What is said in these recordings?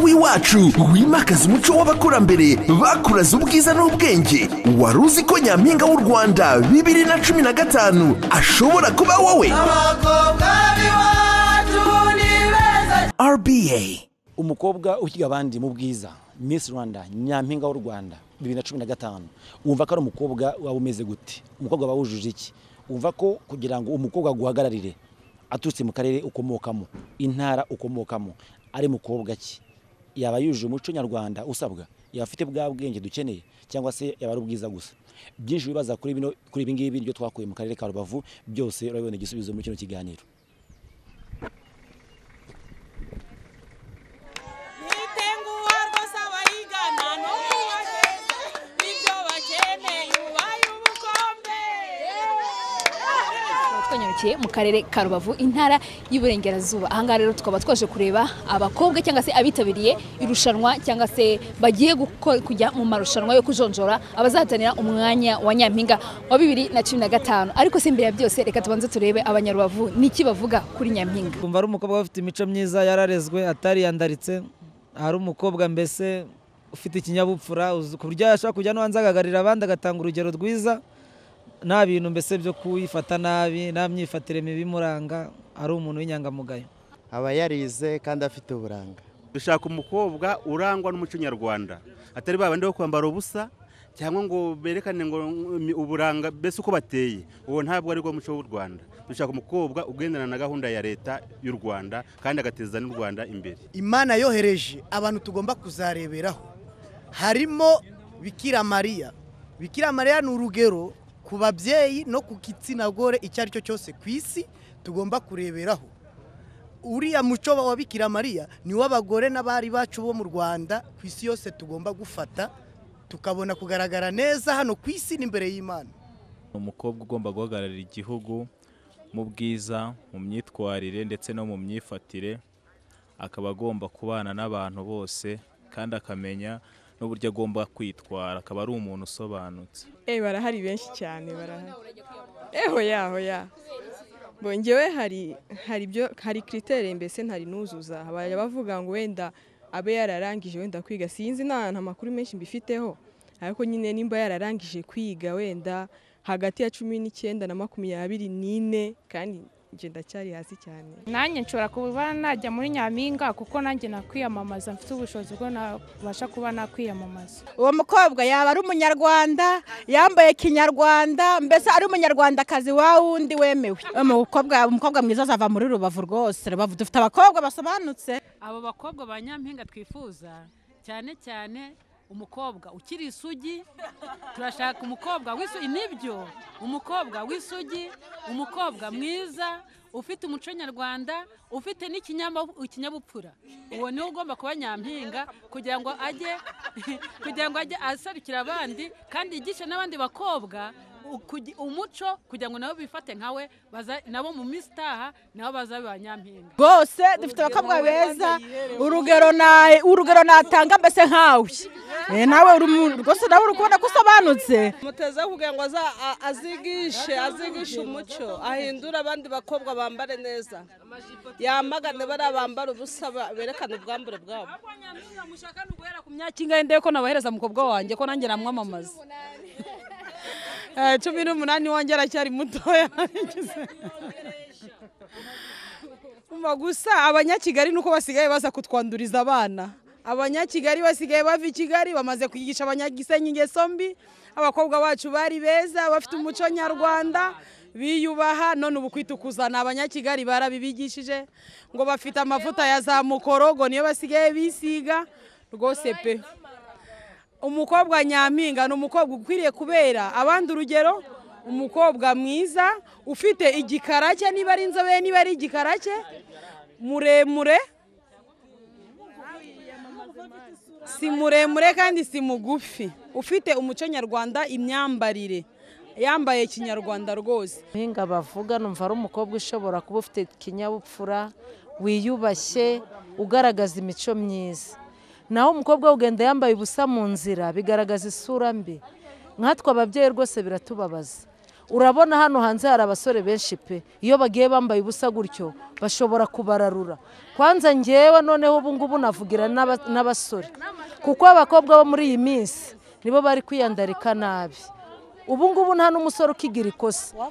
w'iwacu wimakaza umuco w'abakurambere bakuraza ubwiza n'ubwenge. Wari uzi ko Nyampinga w'u Rwanda 2015 ashobora kuba wowe? RBA. Umukobwa ukiga abandi mu bwiza, Miss Rwanda, Nyampinga w'u Rwanda 2015. Wumva ko ari umukobwa waba umeze gute? Umukobwa bawujuje iki? Wumva ko kugira ngo umukobwa guhagararire aturutse mu karere ukomokamo, intara ukomokamo, ari mukobwa ki? Yaba yujuje umuco nyarwanda usabwa? Yaba afite bwa bwenge dukeneye cyangwa se yaba ari ubwiza gusa? Byinshi bibaza kuri ibi ngibi byo twakuye mu karere ka Rubavu, byose urabona igisubizo muri kino kiganiro. Twanyarukiye mu karere ka Rubavu, intara y'Iburengerazuba. Aha ngaha rero tukaba twaje kureba abakobwa cyangwa se abitabiriye irushanwa cyangwa se bagiye kujya mu marushanwa yo kujonjora abazahatanira umwanya wa Nyampinga wa 2015. Ariko se imbere ya byose reka tubanze turebe abanyarubavu niki bavuga kuri Nyampinga. Kumva ari umukobwa ufite imico myiza, yararezwe, atari yandaritse, ari umukobwa mbese ufite ikinyabupfura, ku buryo yashaka kujya no hanze agagarira abandi, agatanga urugero rwiza. Nta bintu mbese byo kuyifata nabi, nta myifatire mibi muranga, ari umuntu w'inyangamugayo. Aba yarize kandi afite uburanga. Dushaka umukobwa urangwa n'umuco nyarwanda, atari babandi bo kwambara ubusa cyangwa ngo berekane ngo uburanga bese uko bateye. Uwo ntabwo ari rwo muco w'u Rwanda. Dushaka umukobwa ugendana na gahunda ya leta y'u Rwanda kandi agateza n'u Rwanda imbere. Imana yohereje abantu tugomba kuzareberaho, harimo Bikira Mariya. Bikira Mariya ni urugero ku babyeyi no ku gitsina gore icyo ari cyo cyose ku isi tugomba kureberaho. Uriya muco wa Bikira Mariya ni w'abagore n'abari bacu bo mu Rwanda ku isi yose tugomba gufata, tukabona kugaragara neza hano ku isi n'imbere y'Imana. Umukobwa ugomba guhagararira igihugu mu bwiza, mu myitwarire ndetse no mu myifatire, akaba agomba kubana n'abantu bose kandi akamenya n'uburyo agomba kwitwara, akaba ari umuntu usobanutse. Barahari benshi cyane, barahari. Hoya bongewe hari kritere mbese ntari nuzuza. Abaya bavuga ngo wenda abe yararangije wenda kwiga, sinzi nta makuru menshi mbifiteho, ariko nyine nimba yararangije kwiga wenda hagati ya 19 na 24 kandi ngenda cyari hasi cyane. Nanjye nshobora kuba najya muri Nyampinga kuko nanjye nakwiyamamaza, mfite ubushobozi bwo nabasha kuba nakwiyamamaza. Uwo mukobwa yaba ari umunyarwanda, yambaye kinyarwanda, mbese ari umunyarwandakazi wa wundi wemewe. Umukobwa mwiza azava muri Rubavu rwose. Rubavu dufite abakobwa basobanutse. Abo bakobwa ba Nyampinga twifuza cyane cyane umukobwa ukiri isugi. Turashaka umukobwa w'isugi, nibyo umukobwa w'isugi, umukobwa mwiza ufite umuco nyarwanda, ufite n'ikinyabupfura. Uwo niwe ugomba kuba Nyampinga kugira ngo ajye asarukira abandi kandi yigishe n'abandi bakobwa umuco kugira ngo nabo bifate nkawe, nabo mu misitaha nabo bazabe ba Nyampinga. Bose dufite abakobwa beza, urugero natanga mbese nkawe. Nawe rwose nawe urukubona ko usobanutse. Muteze kugira ngo azigishe umuco, ahindura abandi bakobwa bambare neza, yamagane bari bambara ubusa, berekana ubwambure bwabo. Mushaka n'uguhera ku myaka ingahe ndeye ko nabahereza umukobwa wanjye ko nanjye namwamamaza? 18 wongera cyari mutoya. Gusa abanyakigali nuko basigaye baza kutwanduriza abana. Abanyakigali basigaye bava i Kigali bamaze kwigisha abanyagisenyi ingeso mbi. Abakobwa bacu bari beza, bafite umuco nyarwanda, biyubaha, none ubu kwitukuzana abanyakigali barabibigishije ngo bafite amavuta ya za mukorogo niyo basigaye bisiga rwose pe. Umukobwa Nyampinga ni umukobwa ukwiriye kubera abandi urugero, umukobwa mwiza ufite igikarake, niba ari inzobe niba ari igikarake, muremure, si muremure kandi si mugufi, ufite umuco nyarwanda, imyambarire yambaye kinyarwanda rwose. Nyampinga bavuga numva ari umukobwa ushobora kuba ufite kinyabupfura, wiyubashye, ugaragaza imico myiza. Naho umukobwa ugenda yambaye ubusa mu nzira bigaragaza isura mbi. Nkatwe ababyeyi rwose biratubabaza. urabona hano hanze hari abasore benshi pe iyo bagiye bambaye ubusa gutyo bashobora kubararura kwanza ngewe noneho ubu ngubu navugira n'abasore kuko abakobwa bo muri iyi minsi nibo bari kwiyandarika nabi ubu ngubu nta n'umusore ukigira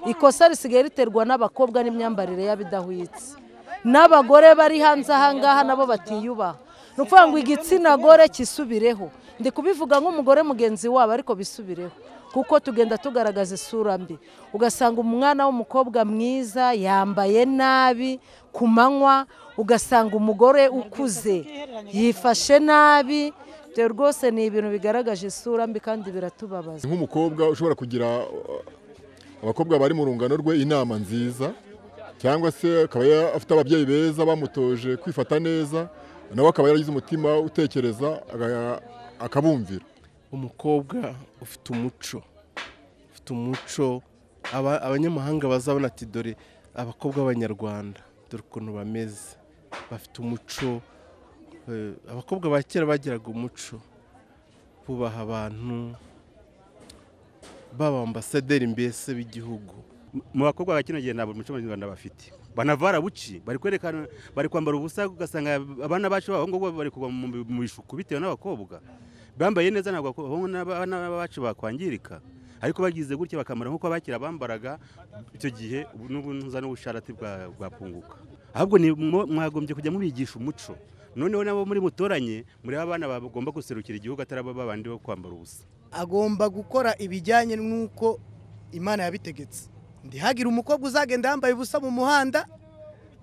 ikosa risigaye riterwa n'abakobwa n'imyambarire y'abidahwitse n'abagore bari hanze aha ngaha nabo batiyubaha ni ukuvuga ngo igitsina gore kisubireho ndi kubivuga nk'umugore mugenzi wabo ariko bisubireho kuko tugenda tugaragaza isura mbi ugasanga umwana w'umukobwa mwiza yambaye nabi ku manywa ugasanga umugore ukuze yifashe nabi rwose ni ibintu bigaragaje isura mbi kandi biratubabaza nk'umukobwa ushobora kugira abakobwa bari mu rungano rwe inama nziza cyangwa se akaba afite ababyeyi beza bamutoje kwifata neza nawe akaba yaragize umutima utekereza akabumvira umukobwa ufite umuco abanyamahanga bazabona ati dore abakobwa b'abanyarwanda dore ukuntu bameze bafite umuco abakobwa ba kera bagiraga umuco bubaha abantu baba ambasaderi mbese b'igihugu mu bakobwa ba kino gihe ntabwo umuco mu Rwanda bafite banavara buci bari kwerekana bari kwambara ubusa ugasanga abana bacu b'abahungu bari kugwa mu bishuku bitewe n'abakobwa bambaye neza ntabwo abana bacu bakwangirika ariko bagize gutya bakamara nk'uko bakira bambaraga icyo gihe n'ubunza n'ubusharati bwapunguka ahubwo mwagombye kujya mubigisha umuco noneho nabo muri mutoranye muri abana bagomba guserukira igihugu atari abandi bo kwambara ubusa agomba gukora ibijyanye n'uko Imana yabitegetse ndihagira umukobwa uzagenda yambaye ubusa mu muhanda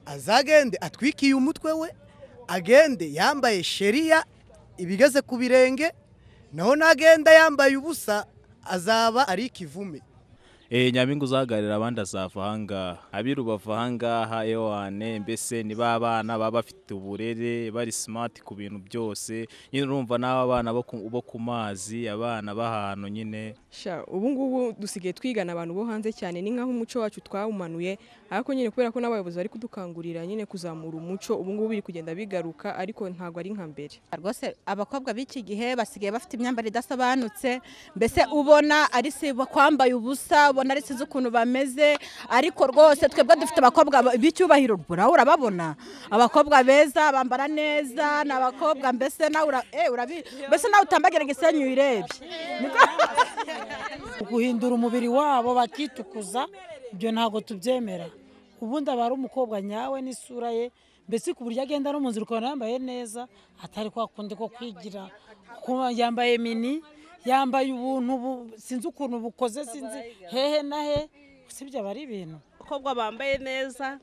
azagende atwikiye umutwe we agende yambaye sheriya ibigeze ku birenge naho nagenda yambaye ubusa azaba ari ikivume Nyampinga uzahagararira abandi azava ahangaha abiru bava ahangaha ewane mbese ni ba bana baba bafite uburere bari smart ku bintu byose nyine urumva n'aba bana bo ku mazi abana b'ahantu nyine ubu ngubu dusigaye twigana abantu bo hanze cyane ni nkaho umuco wacu twawumanuye ariko nyine kubera ko n'abayobozi bari kudukangurira nyine kuzamura umuco ubu ngubu biri kugenda bigaruka ariko ntabwo ari nka mbere rwose abakobwa b'iki gihe basigaye bafite imyambaro idasobanutse mbese ubona ari sibo kwambaye ubusa ubona ari sizo ukuntu bameze ariko rwose twebwe dufite abakobwa b'icyubahiro urababona abakobwa beza bambara neza n'abakobwa mbese nawe mbese nawe utambagira igisenyi uyirebye guhindura umubiri wabo bakitukuza ibyo ntabwo tubyemera ubundi aba ari umukobwa nyawe n'isura ye mbese ku buryo agenda no mu nzira ukabona yambaye neza atari kwa kundi ko kwigira yambaye mini yambaye ubuntu sinzi ukuntu bukoze sinzi hehe na he usibye aba ari ibintu abakobwa bambaye neza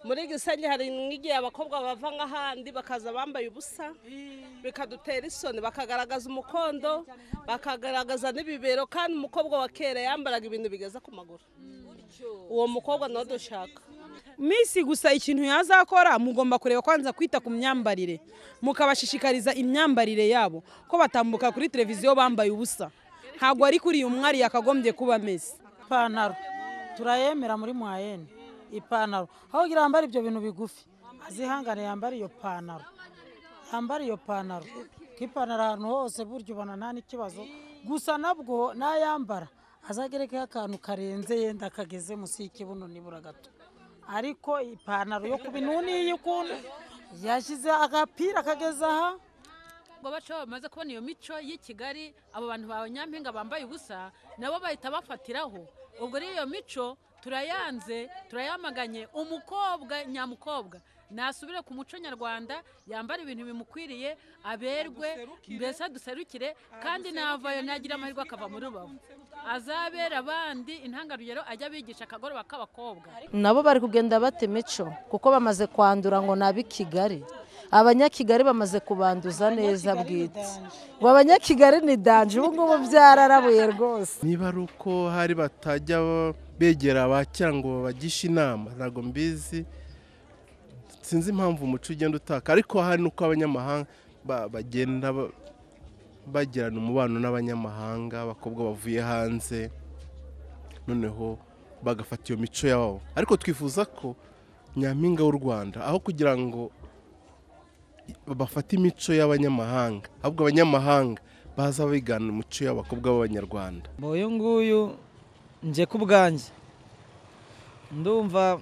muri Gisenyi hari n'igihe abakobwa bava nk'ahandi bakaza bambaye ubusa bikadutera isoni bakagaragaza umukondo bakagaragaza n'ibibero kandi umukobwa wa kera yambaraga ibintu bigeza ku maguru uwo mukobwa nawe dushaka misi gusa ikintu yazakora mugomba kureba kwanza kwita ku myambarire mukabashishikariza imyambarire yabo ko batambuka kuri televiziyo bambaye ubusa ntabwo ari kuri uyu mwari yakagombye kuba ameze ipantaro turayemera muri mwayene ipantaro aho ugira yambara ibyo bintu bigufi azihangane yambara iyo pantaro k'ipantaro ahantu hose buryo ubona nta n'ikibazo gusa nabwo nayambara azagerekeho akantu karenze yenda kageze munsi y'ikibuno nibura gato ariko ipantaro yo ku binuni y'ukuntu yashyize agapira kageze aha ngo baco bamaze kubona iyo mico y'i Kigali abo bantu ba Nyampinga bambaye ubusa nabo bahita bafatiraho ubwo rero iyo mico turayanze turayamaganye umukobwa nyamukobwa nasubire ku muco nyarwanda yambara ibintu bimukwiriye aberwe mbese duserukire kandi navayo nagira amahirwe akava muri Rubavu azabera abandi intangarugero ajya bigisha akagoroba k'abakobwa nabo bari kugenda bate mico kuko bamaze kwandura ngo nabi Kigali abanyakigali bamaze kubanduza neza bwite ngo abanyakigali ni danje ubu ngubu byararabuye rwose niba ari uko hari batajya begera abakira ngo bagishe inama ntabwo mbizi sinzi impamvu umuco ugenda utaka ariko hari nuko abanyamahanga bagenda bagirana umubano n'abanyamahanga abakobwa bavuye hanze noneho bagafata iyo mico yabo ariko twifuza ko Nyampinga w'u Rwanda aho kugira ngo bafate imico y'abanyamahanga ahubwo abanyamahanga baza bigana umuco y'abakobwa b'abanyarwanda uyu nguyu nje ku bwanjye ndumva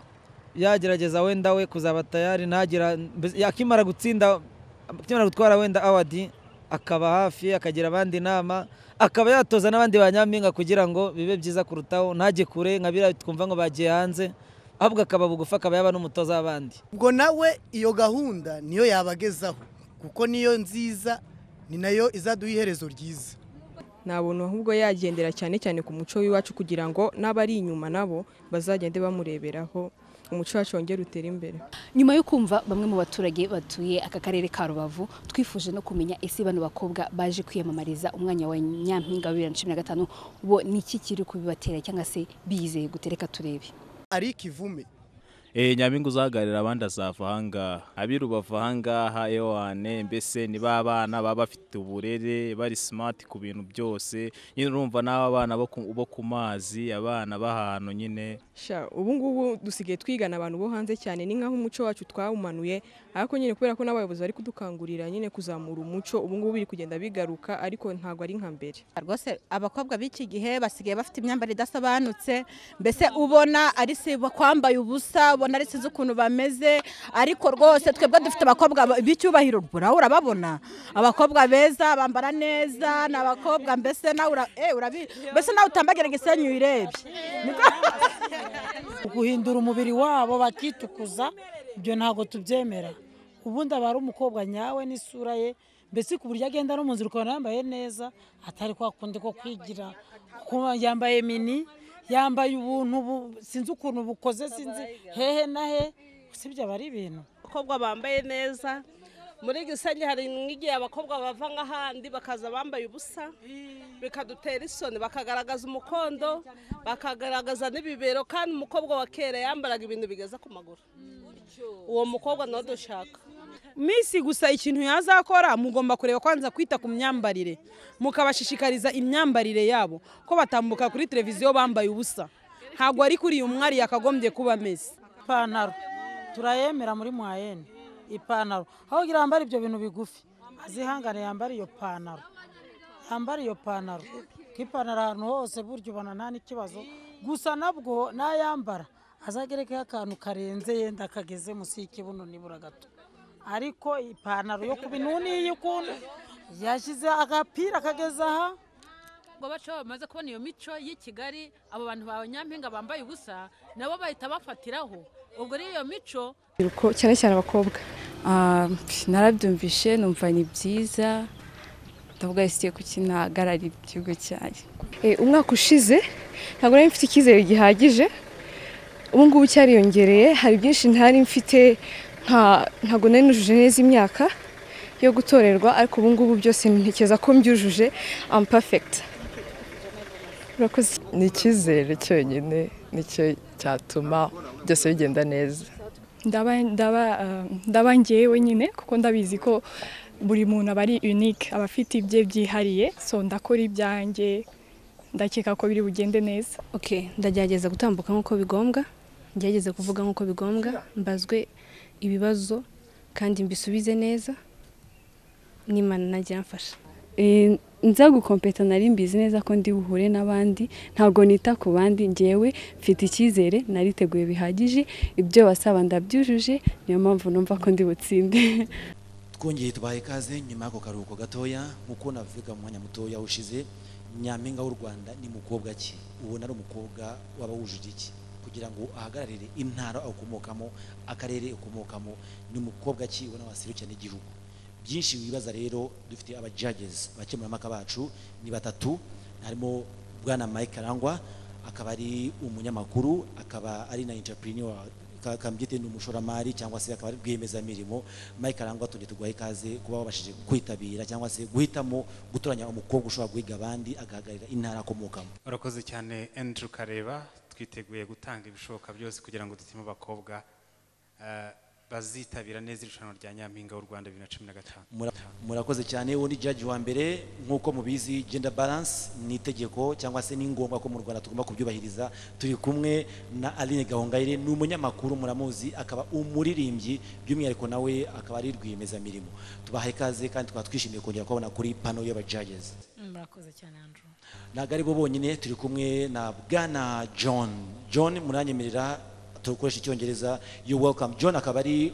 yagerageza wenda we kuzaba tayari ntagira yakimara gutsinda akimara gutwara wenda awadi akaba hafi akagira abandi inama akaba yatoza n'abandi banyampinga kugira ngo bibe byiza kurutaho ntajye kure nka biriya twumva ngo bagiye hanze ahubwo akaba bugufi akaba yaba n'umutoza w'abandi. ubwo nawe iyo gahunda niyo yabagezaho kuko niyo nziza ni nayo izaduha iherezo ryiza. nabona ahubwo yagendera cyane cyane ku muco w'iwacu kugira ngo n'abari inyuma nabo bazagende bamureberaho umuco wacu wongera utera imbere. Nyuma yo kumva bamwe mu baturage batuye aka karere ka Rubavu twifuje no kumenya ese bano bakobwa baje kwiyamamariza umwanya wa Nyampinga 2015 bo niki kiri kubibatera cyangwa se bizeye gutereka turebe. Ari kivume Nyampinga uzahagarira abandi azava ahangaha abirubavu ahangaha ewane mbese ni ba bana baba bafite uburere bari smart ku bintu byose nyine urumva n'aba bana bo ku mazi abana b'ahantu nyine ubu ngubu dusigaye twigana abantu bo hanze cyane ni nkaho umuco wacu twawumanuye ariko nyine kubera ko n'abayobozi bari kudukangurira nyine kuzamura umuco ubu ngubu biri kugenda bigaruka ariko ntabwo ari nka mbere. Rwose abakobwa b'iki gihe basigaye bafite imyambaro idasobanutse mbese ubona ari se kwambaye ubusa ubona ari size ukuntu bameze ariko rwose twebwe dufite abakobwa b'icyubahiro urababona abakobwa beza bambara neza n'abakobwa mbese nawe mbese nawe utambagera gisenyu uyirebye guhindura umubiri wabo bakitukuza ibyo ntago tubyemera. Ubundi aba ari umukobwa nyawe n'isura ye mbese ku buryo agenda no mu nzira ukabona yambaye neza atari kwa kundi ko kwigira yambaye mini yambaye ubuntu sinzi ukuntu bukoze sinzi hehe na he usibye abari ibintu abakobwa bambaye neza muri Gisenyi hari n'igihe abakobwa bava nk'ahandi bakaza bambaye ubusa bikadutera isoni bakagaragaza umukondo bakagaragaza n'ibibero kandi umukobwa wa kera yambaraga ibintu bigeza ku maguru uwo mukobwa nawe dushaka. Misi gusa ikintu yazakora mugomba kureba kwanza kwita ku myambarire mukabashishikariza imyambarire yabo ko batambuka kuri televiziyo bambaye ubusa ntabwo ari kuri umwari yakagombye kuba ameze. Ipantaro turayemera muri mwayene ipantaro aho gira yambara ibyo bintu bigufi azihangane yambara iyo pantaro k'ipantaro ahantu hose buryo ubona nta n'ikibazo gusa nabwo nayambara azagereka akantu karenze yenda kageze musi y'ikibuno nibura gato ariko ipantaro yo kubinuni y'ukuntu yashyize agapira kageze aha ngo baco bamaze kubona iyo mico y'i Kigali abo bantu ba Nyampinga bambaye ubusa nabo bahita bafatiraho ubwo ari iyo mico cyane cyane abakobwa narabyumvishe numva ni byiza ndavuga ese ko kinahagararira igihugu cyaje. Umwaka ushize ntabwo nari mfite icyizere gihagije ubu ngubu cyariyongereye hari byinshi ntari mfite ntabwo nari nujuje neza imyaka yo gutorerwa ariko ubu ngubu byose ntekereza ko mbyujuje am perfect. Ni icyizere cyonyine nicyo cyatuma byose bigenda neza. ndaba ngewe nyine kuko ndabizi ko buri muntu aba ari unique aba afite ibye byihariye so ndakora ibyanjye ndakeka ko biri bugende neza. Ndagerageza gutambuka nk'uko bigombwa ngerageze kuvuga nk'uko bigombwa mbazwe ibibazo kandi mbisubize neza n'Imana nagira mfasha. Nza gukompeta nari mbizi neza ko ndi buhure n'abandi ntabwo nita ku bandi ngewe mfite icyizere nariteguye bihagije ibyo wasaba ndabyujuje niyo mpamvu numva ko ndi butsinde. Twongeye tubaye ikaze nyuma y'ako karuhuko gatoya nkuko navuga mu mwanya mutoya ushize Nyampinga w'u Rwanda ni mukobwa ki ubona ari umukobwa waba wujuje iki kugira ngo ahagararire intara ukomokamo akarere ukomokamo ni mukobwa ki ubona wasirukana igihugu. Byinshi wibaza rero dufite aba judges bakemurampaka bacu ni batatu harimo bwana Mike Arangwa akaba ari umunyamakuru akaba ari na entrepreneur kambyite n'umushoramari cyangwa se akaba ari rwiyemezamirimo. Mike Arangwa tuguhaye ikaze kuba wabashije kwitabira cyangwa se guhitamo gutoranya umukobwa ushobora guhiga abandi agahagararira intara akomokamo. Urakoze cyane Andrew Kareba twiteguye gutanga ibishoboka byose kugira ngo dutime abakobwa bazitabira neza irushanwa rya Nyampinga w'u Rwanda 2015. Murakoze cyane undi judge wa mbere nkuko mubizi gender balance ni itegeko cyangwa se ni ngombwa ko mu Rwanda tugomba kubyubahiriza. Turi kumwe na Aline Gahongayire ni umunyamakuru muramuzi akaba umuririmbyi by'umwihariko nawe akaba ari rwiyemezamirimo. Tubahaye ikaze kandi twishimiye kongera kubona kuri panel y'aba judges. Murakoze cyane Andrew. Nagari bo bonyine turi kumwe na bwana John muranyemerera tukoresha icyongereza. You welcome. John akaba ari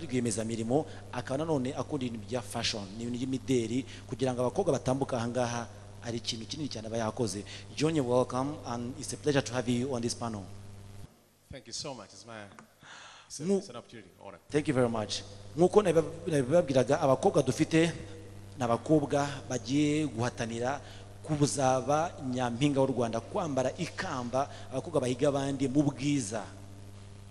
rwiyemezamirimo, akaba nanone akunda ibintu bya fashion n'ibintu by'imideri, kugira ngo abakobwa batambuka ahangaha ari ikintu kinini cyane aba yakoze. John, you welcome, and it's a pleasure to have you on this panel. Thank you so much. It's an opportunity. Honor. Thank you very much. Nkuko nabibabwiraga, abakobwa dufite n'abakobwa bagiye guhatanira kubuzaba nyampinga w'u Rwanda, kwambara ikamba, abakobwa bahiga abandi mu bwiza,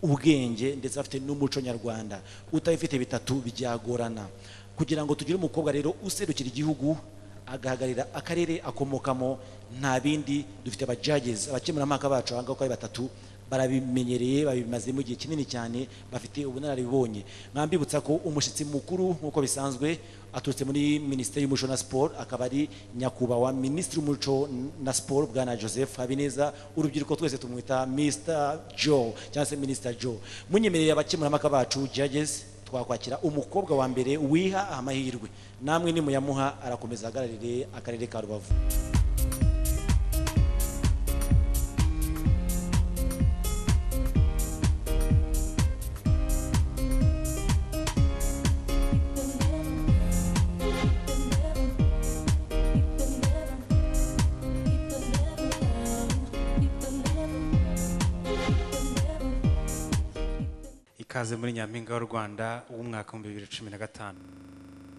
ubwenge ndetse bafite n'umuco nyarwanda. Utabifite bitatu byagorana. Kugira ngo tugire umukobwa rero userukira igihugu agahagarira akarere akomokamo, nta bindi, dufite aba judges, abakemurampaka bacu ahangaha uko ari batatu, barabimenyereye, babimazemo igihe kinini cyane, bafite ubunararibonye. Nkambibutsa ko umushyitsi mukuru nk'uko bisanzwe aturutse muri Minisiteri y'Umuco na Sport, akaba ari nyakubahwa Minisitiri w'Umuco na Sport Bwana Joseph Habineza, urubyiruko twese tumwita Mr. Joe cyangwa se Minister Joe. Munyemereye abakemurampaka bacu judges, twakwakira umukobwa wa mbere wiha amahirwe, namwe nimuyamuha arakomeza ahagararire akarere ka Rubavu. Ikaze muri Nyampinga w'u Rwanda w'umwaka wa 2015.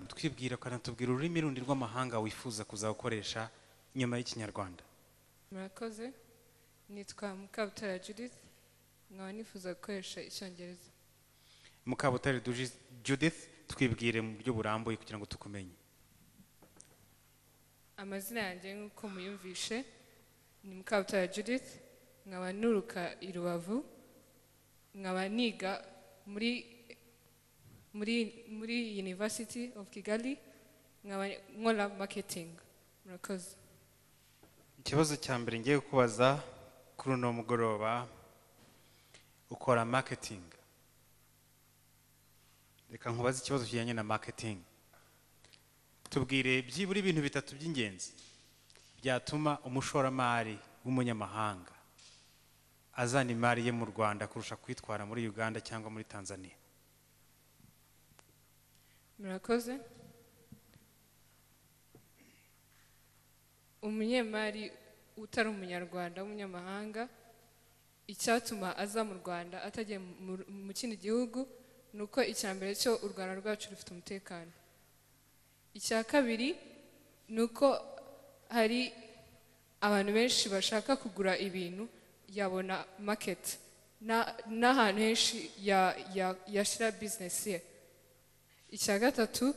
Twibwira kana tubwira ururimi rundi rw'amahanga wifuza kuzakoresha nyuma y'Ikinyarwanda. Murakoze, nitwa Mukabutare Judith, nkaba nifuza gukoresha Icyongereza. Mukabutare Judith, twibwire mu buryo burambuye kugira ngo tukumenye. Amazina yanjye nk'uko muyumvishe ni Mukabutare Judith, nkaba nuruka i Rubavu, nkaba niga muri University of Kigali, nkaba nkora marketing. Murakoze. Ikibazo cya mbere ngiye kubaza kuri uno mugoroba, ukora marketing. Reka nkubaze ikibazo kijyanye na marketing. Tubwire byibura ibintu bitatu by'ingenzi byatuma umushoramari w'umunyamahanga azana imari ye mu Rwanda kurusha kwitwara muri Uganda cyangwa muri Tanzania. Murakoze. Umunyemari utari umunyarwanda w'umunyamahanga, icyatuma aza mu Rwanda atagiye mu kindi gihugu nuko icyambere cyo u Rwanda rwacu rufite umutekano. Icya kabiri nuko hari abantu benshi bashaka kugura ibintu, yabona market n'ahantu henshi yashyira business ye. Icya gatatu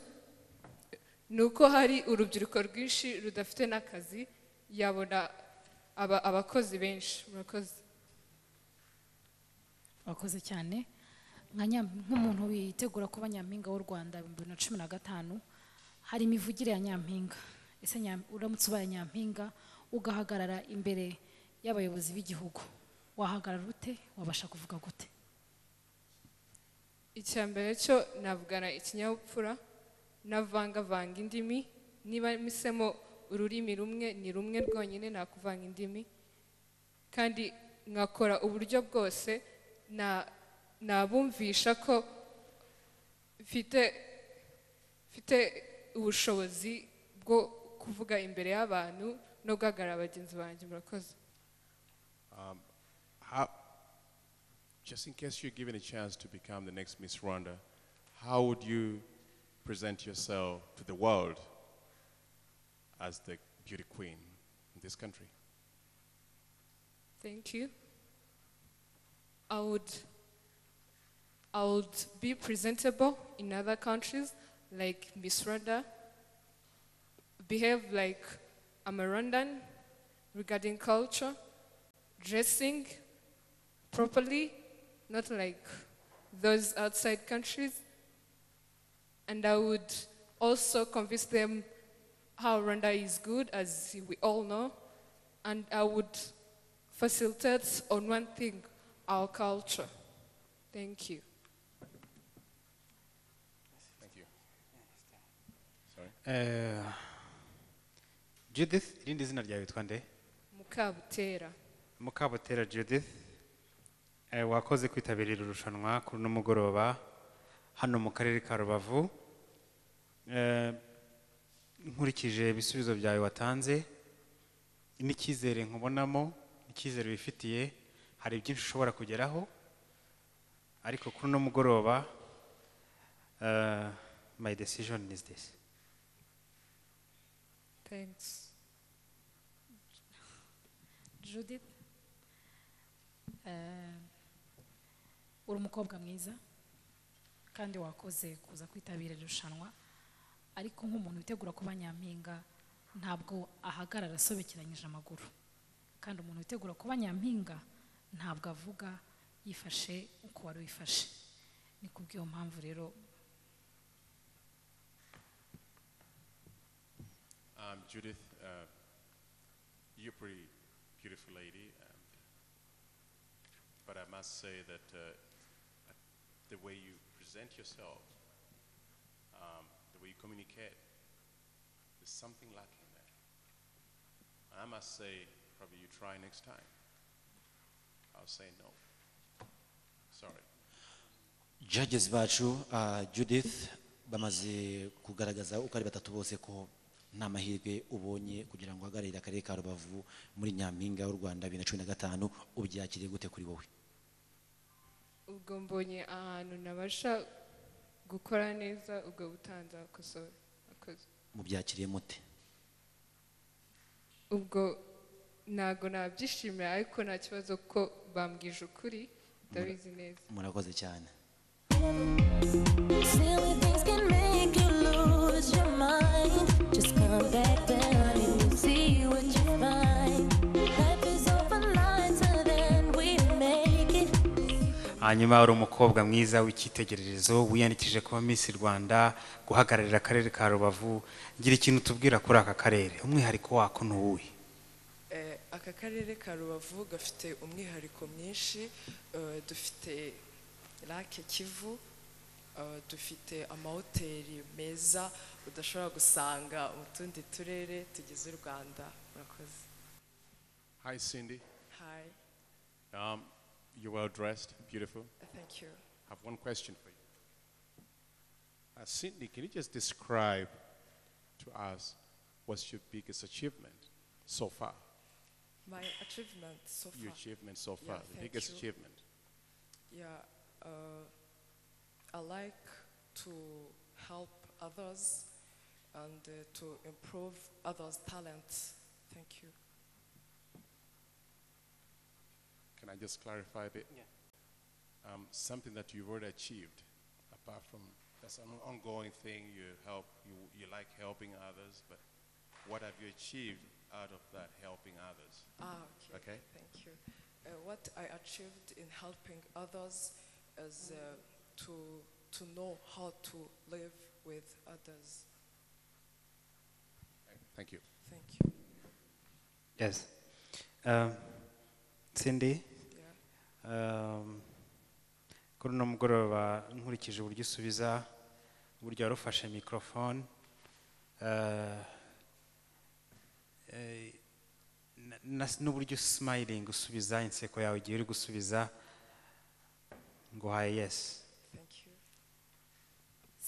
nuko hari urubyiruko rwinshi rudafite n'akazi, yabona abakozi benshi. Murakoze. Wakoze cyane. Nk'umuntu witegura kuba nyampinga w'u Rwanda 2015, hari imivugire ya nyampinga. Ese uramutse ubaye nyampinga ugahagarara imbere y'abayobozi b'igihugu, wahagarara ute? Wabasha kuvuga gute? Icyambere cyo navugana ikinyabupfura, navangavanga indimi. Niba misemo ururimi rumwe ni rumwe rwonyine, nakuvanga indimi, kandi nkakora uburyo bwose nabumvisha ko mfite ubushobozi bwo kuvuga imbere y'abantu no guhagarara bagenzi banjye. Murakoze. Just in case you're given a chance to become the next Miss Rwanda, how would you present yourself to the world as the beauty queen in this country? Thank you. I would be presentable in other countries like Miss Rwanda, behave like I'm a Rwandan regarding culture, dressing properly, not like those outside countries. And I would also convince them how Rwanda is good, as we all know. And I would facilitate on one thing, our culture. Thank you. Thank you. Sorry. Judith, irindi zina ryawe witwa nde? Mukabutera. Mukabutera Judith. wakoze kwitabira iri rushanwa kuri uno mugoroba hano mu karere ka Rubavu. Nkurikije ibisubizo byawe watanze n'icyizere nkubonamo, icyizere wifitiye, hari byinshi ushobora kugeraho, ariko kuri uno mugoroba my decision is this. Thanks. Judith, uri umukobwa mwiza kandi wakoze kuza kwitabira irushanwa, ariko nk'umuntu witegura kuba nyampinga ntabwo ahagarara asobekeranyije amaguru, kandi umuntu witegura kuba nyampinga ntabwo avuga yifashe uko wari wifashe. Ni kubw'iyo mpamvu rero Judith, you're a pretty beautiful lady, but I must say that the way you present yourself, the way you communicate, there's something lacking there. And I must say, probably you try next time. I'll say no. Sorry. Judges bacu Judith bamaze kugaragaza uko ari batatu bose ko nta mahirwe ubonye kugira ngo uhagararire akarere ka Rubavu muri Nyampinga y'u Rwanda 2015. Ubyakiriye gute kuri wowe? Ubwo mbonye ahantu nabasha gukora neza, ubwo butanza akosora akoze. Mubyakiriye mute? Ubwo nago nabyishimira, ariko nta kibazo ko bambwije ukuri, ndabizi neza. Murakoze cyane. Silly things can make you lose your mind. Just come back down and you'll see what you find. Life is often lighter than we make it. Hanyuma uri umukobwa mwiza w'icyitegererezo wiyandikije kuba Miss Rwanda, guhagararira akarere ka Rubavu. Gira ikintu tubwira kuri aka karere, umwihariko wako n'uwuhe? Aka karere ka Rubavu gafite umwihariko mwinshi. Dufite Lake Kivu, dufite amahoteli meza udashobora gusanga mu tundi turere tugize u Rwanda. Murakoze. Hi Cindy. Hi. You're well dressed, beautiful. Thank you. I have one question for you. Cindy, can you just describe to us what's your biggest achievement so far? My achievement so far. Your achievement so far, Yeah, the thank biggest you. achievement. Yeah, I like to help others and to improve others' talents. Thank you. Can I just clarify a bit? Yeah. Something that you've already achieved, apart from that's an ongoing thing. You like helping others, but what have you achieved out of that helping others? Okay. Okay. Thank you. What I achieved in helping others is to know how to live with others. Thank you. Thank you. Yes. Cindy, kuri uno mugoroba nkurikije uburyo usubiza, uburyo warufashe microphone, n'uburyo smiling usubiza, inseko yawe igihe uri gusubiza, ngo haye yes. Thank you.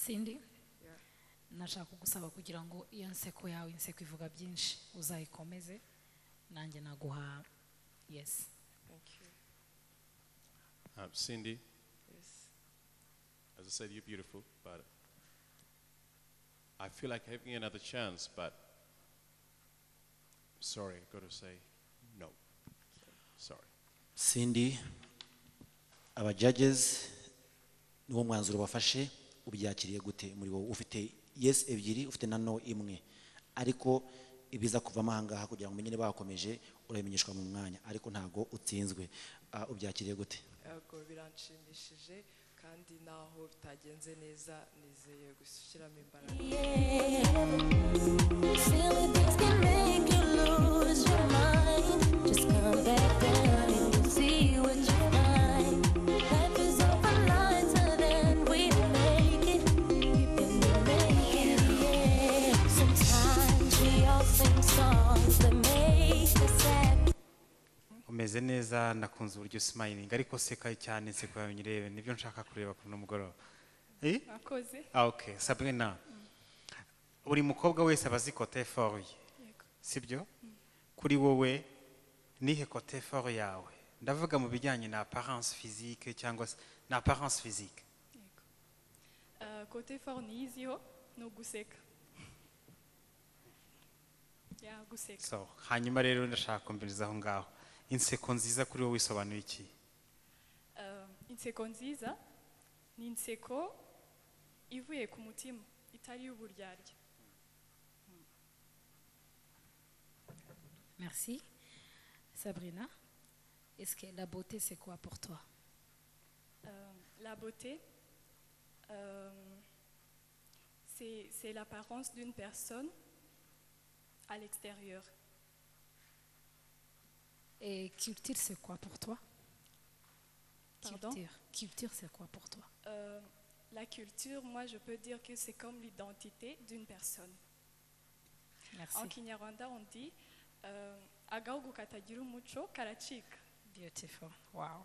Cindy, nashaka kugusaba kugira ngo iyo nseko yawe, inseko ivuga byinshi, uzayikomeze nanjye naguha yes. Thank you. Cindy, Yes. as I said, you're beautiful, but I feel like having another chance, but sorry, I got to say no. Sorry. Cindy, aba judges niwo mwanzuro bafashe, ubyakiriye gute muri wowe? Ufite yes ebyiri, ufite na no imwe, ariko ibiza kuvamo ahangaha kugira ngo umenye bakomeje uramenyeshwa mu mwanya, ariko ntago utsinzwe. Ubyakiriye gute? Yego, biranshimishije kandi naho bitagenze neza nizeye gushyiramo imbaraga. Silly things can make you lose your mind. Just come back down and you'll see what you find. Life is often lighter than we make it. And we make it, yeah. Sometimes we all sing songs that make us happy. Umeze umeze neza nakunze uburyo smiling ariko seka cyane seko yawe nyirebe nibyo nshaka kureba kuno mugoroba Mwakoze. Okay, Sabrina. Buri mukobwa wese abazi côté fort ye. Sibyo? Kuri wowe nihe côté fort yawe? Ndavuga mu bijyanye na apparence physique cyangwa na apparence physique. Côté fort niyiziho no guseka. Ya guseka. So, hanyuma rero ndashaka kumbiriza aho ngaho. Inseko nziza kuri wowe isobanura iki? Inseko nziza ni inseko ivuye ku mutima itari y'uburyarya. Merci. Sabrina, est-ce que la beauté c'est quoi pour toi? La beauté, c'est l'apparence d'une personne à l'extérieur. Et culture c'est quoi pour toi? Pardon? Culture c'est quoi pour toi? La culture, moi je peux dire que c'est comme l'identité d'une personne. Merci. En Kinyarwanda on dit agahugu katagira umuco karacika. Beautiful. Wow.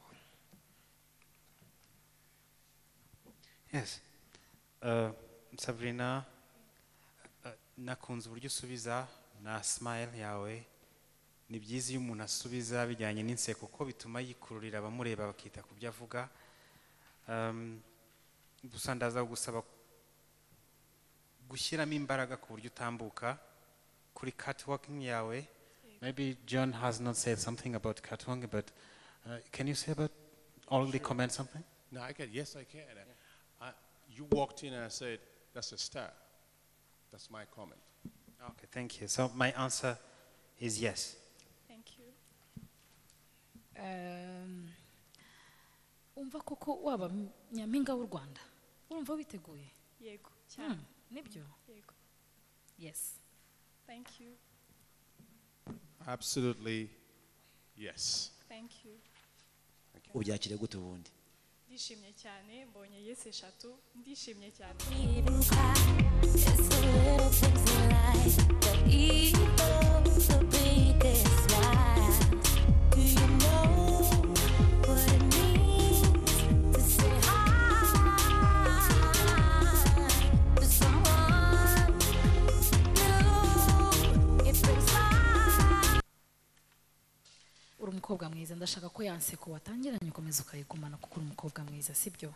Yes. Sabrina, nakunze uburyo usubiza na smile yawe. Ni byiza iyo umuntu asubiza bijyanye n'inseko kuko bituma yikururira abamureba bakita ku byo avuga. Gusa ndaza gusaba gushyiramo imbaraga ku buryo utambuka kuri catwalking yawe. Maybe John has not said something about catwalking, but can you say about already comment something? No, I can. Yes, I can. You walked in and I said, "That's a star." That's my comment. Okay, thank you. So my answer is yes. Thank you. Umva koko waba nyampinga w'u Rwanda urumva witeguye? Yego cyane. Nibyo? Yego. Yes. Thank you. Absolutely, yes. Thank you. Ubyakire gute ubundi? Ndishimye cyane mbonye yese eshatu ndishimye cyane. It's the little things in life that equal the biggest lies. Do you know what it means to say hi to someone new? It brings life. Uri umukobwa mwiza ndashaka ko yanseko watangiranye ukomeza ukayigumana kuko uri umukobwa mwiza sibyo?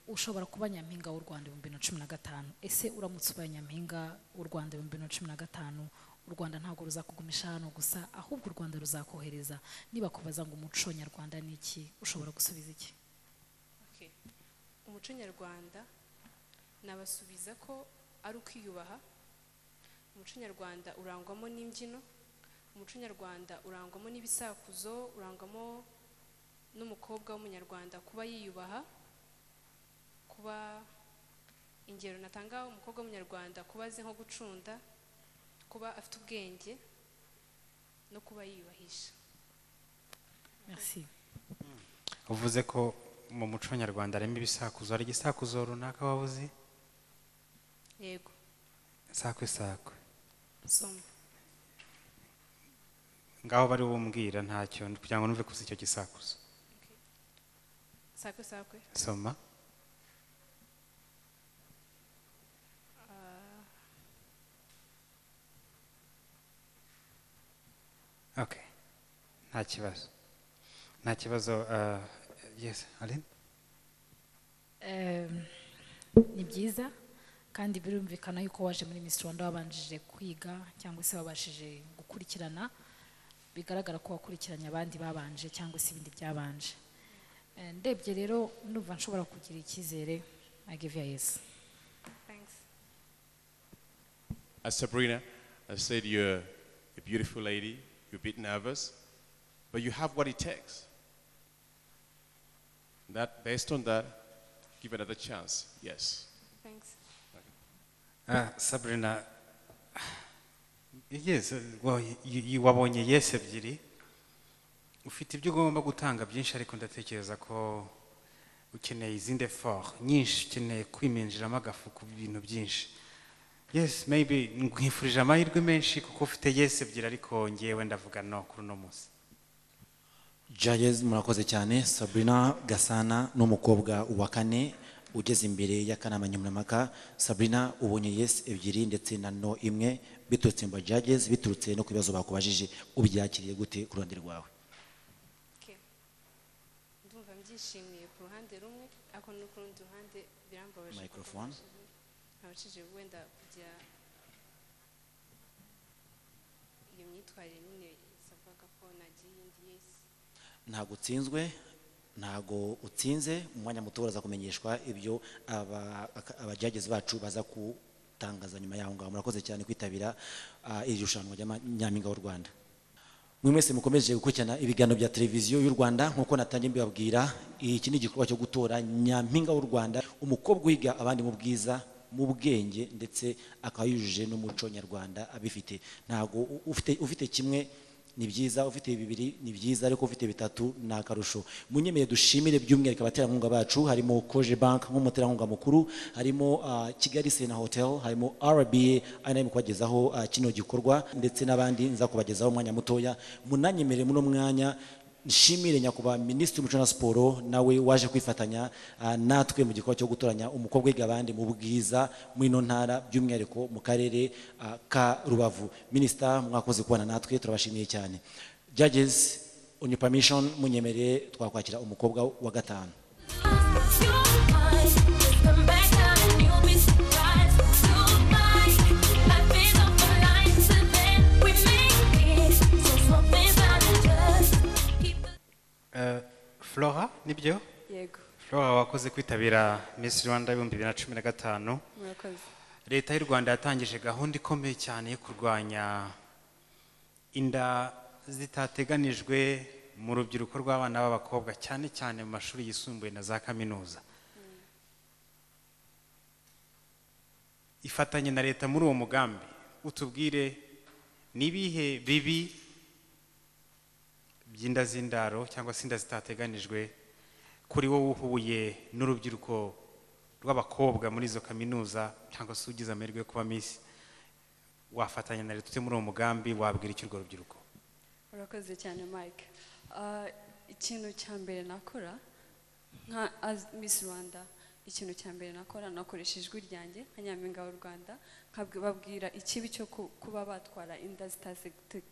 Ushobora kuba nyampinga w'u Rwanda 2015. Ese uramutse ubaye nyampinga w'u Rwanda 2015 u Rwanda ntabwo ruzakugumisha hano gusa ahubwo u Rwanda ruzakohereza. Niba kubaza ngo umuco nyarwanda ni iki ushobora gusubiza iki? Okay. Umuco nyarwanda nabasubiza ko ari ukwiyubaha. Umuco nyarwanda urangwamo n'imbyino. Umuco nyarwanda urangwamo n'ibisakuzo, urangwamo n'umukobwa w'umunyarwanda kuba yiyubaha, kuba ingero natanga umukobwa w'umunyarwanda kuba azi nko gucunda, kuba afite ubwenge no kuba yiyubahisha. Merci. Uvuze ko mu muco nyarwanda harimo ibisakuzo, hari igisakuzo runaka wabuzi? Yego. Sakwe sakwe. Soma. Ngaho bari bumbwira ntacyo kugira ngo numve kuzi icyo gisakuzo. Sakwe sakwe. Soma. Okay. Nta kibazo. Nta kibazo. Yes, Aline? Ni byiza kandi birumvikana yuko waje muri Miss Rwanda wabanjije kwiga cyangwa se wabashije gukurikirana, bigaragara ko wakurikiranye abandi babanje cyangwa se ibindi byabanje. Ndebye rero numva nshobora kugira icyizere. I give you a yes. Thanks. As Sabrina, I said you're a beautiful lady, you're a bit nervous, but you have what it takes. That, based on that, give another chance. Yes. Thanks. Sabrina, yes, well, wabonye yes ebyiri. Ufite ibyo ugomba gutanga byinshi ariko ndatekereza ko ukeneye izindi effort nyinshi, ukeneye kwiminjiramo agafu ku bintu byinshi. Yes, maybe nkwifurije amahirwe menshi kuko ufite yes ebyiri ariko ngewe ndavuga no kuri uno munsi. Judges murakoze cyane. Sabrina Gasana n'umukobwa wa kane ugeze imbere y'akanama nkemurampaka. Sabrina ubonye yes ebyiri ndetse na no imwe biturutse mu judges, biturutse no ku bibazo bakubajije, ubyakiriye gute ku ruhande rwawe? ndumva mbyishimiye ku ruhande rumwe ariko no ku rundi ruhande birambabaje. Microphone. Abashije wenda kugira iyo myitwarire nyine isabaga ko nagiye ndi yes. Ntago utsinzwe, ntago utsinze, mu mwanya muto uraza kumenyeshwa ibyo aba judges bacu baza kutangaza nyuma yaho ngaho. Murakoze cyane kwitabira iri rushanwa rya Nyampinga w'u Rwanda. Mwe mwese mukomeje gukurikirana ibiganiro bya televiziyo y'u Rwanda, nkuko natangiye mbibabwira, iki ni igikorwa cyo gutora Nyampinga w'u Rwanda, umukobwa uhiga abandi mu bwiza, mu bwenge, ndetse akaba yujuje n'umuco nyarwanda abifite. Ntago ufite kimwe ni byiza, ufite bibiri ni byiza, ariko ufite bitatu ni akarusho. Munyemeye dushimire by'umwihariko abaterankunga bacu, harimo Koje Bank nk'umuterankunga mukuru, harimo Kigali Sena Hotel, harimo RBA ari nayo kubagezaho kino gikorwa, ndetse n'abandi nza kubagezaho umwanya mutoya. Munanyemere muno mwanya nshimire nyakubahwa Minisitiri w'Umuco na Siporo, nawe waje kwifatanya natwe mu gikorwa cyo gutoranya umukobwa wiga abandi mu bwiza muri ino ntara, by'umwihariko mu karere ka Rubavu. Minisita, mwakoze kubana natwe, turabashimiye cyane. Judges, on your permission, munyemerere twakwakira umukobwa wa gatanu. Flora nibyo? Yego. Flora wakoze kwitabira Miss Rwanda 2015. Murakoze. Leta y'u Rwanda yatangije gahunda ikomeye cyane yo kurwanya inda zitateganijwe mu rubyiruko rw'abana b'abakobwa, cyane cyane mu mashuri yisumbuye na za kaminuza. Ifatanye na leta muri uwo mugambi, utubwire nibihe bibi by'inda z'indaro cyangwa se inda zitateganijwe kuri wowe uhuye n'urubyiruko rw'abakobwa muri izo kaminuza, cyangwa se ugize amahirwe yo kuba Miss, wafatanya na leta ute muri uwo mugambi, wabwira iki urwo rubyiruko? Urakoze cyane Mike. Ikintu cya mbere nakora nka Miss Rwanda, ikintu cya mbere nakora nakoresha ijwi ryanjye nka Nyampinga w'u Rwanda, nkababwira ikibi cyo kuba batwara inda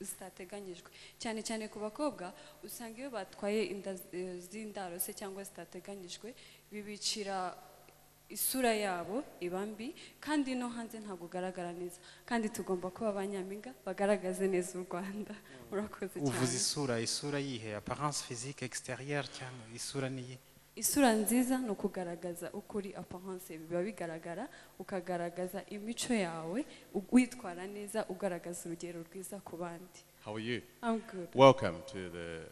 zitateganyijwe, cyane cyane ku bakobwa. Usanga iyo batwaye inda z'indaro se cyangwa zitateganyijwe, bibicira isura yabo iba mbi, kandi no hanze ntabwo ugaragara neza, kandi tugomba kuba abanyampinga bagaragaze neza u Rwanda. Urakoze cyane. Uvuze isura yihe? Apparence physique extérieure cyangwa isura niye? Isura nziza no kugaragaza ukuri, apparence biba bigaragara, ukagaragaza imico yawe, witwara neza, ugaragaza urugero rwiza ku bandi. How are you? I'm good. Welcome to the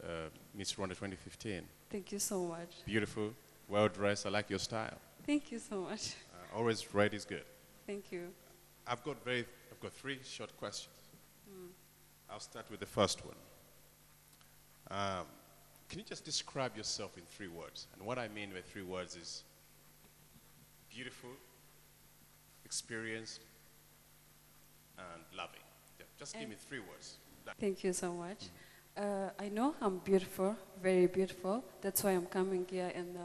Miss Rwanda 2015. Thank you so much. Beautiful, well dressed. I like your style. Thank you so much. Always red is good. Thank you. I've got three short questions. I'll start with the first one. Can you just describe yourself in 3 words? And what I mean by 3 words is beautiful, experienced, and loving. Yeah, just give me 3 words. Thank you so much. I know I'm beautiful, very beautiful. That's why I'm coming here in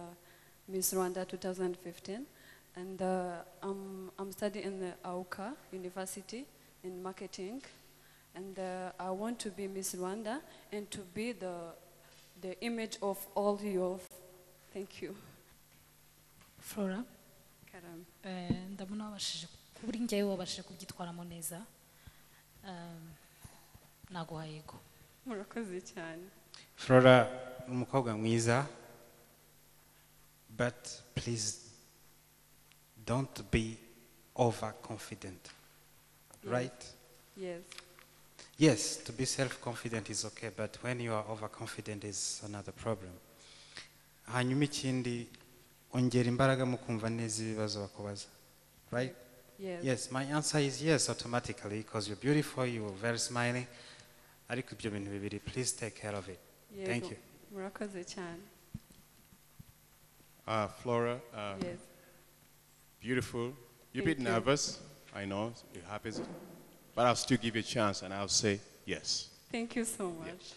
Miss Rwanda 2015. And I'm studying in the AUKA University in marketing. And I want to be Miss Rwanda and to be the image of all youth. Thank you. Flora, Karam. ndabona wabashije kuri njyewe wabashije kubyitwaramo neza. Naguhaye yego. Murakoze cyane. Flora umukobwa mwiza, but please don't be overconfident. Right? Yes. Yes, to be self-confident is okay, but when you are overconfident is another problem. Hanyuma ikindi, ongera imbaraga mu kumva neza ibibazo bakubaza. Right? Yes. Yes, my answer is yes automatically, because you're beautiful, you're very smiling. Ariko ibyo bintu bibiri, please take care of it. Yego. Thank you. Murakoze cyane. Flora, Yes. beautiful. You're a Thank bit you. nervous, I know, you're happy, but I'll still give you a chance and I'll say yes. Thank you so much.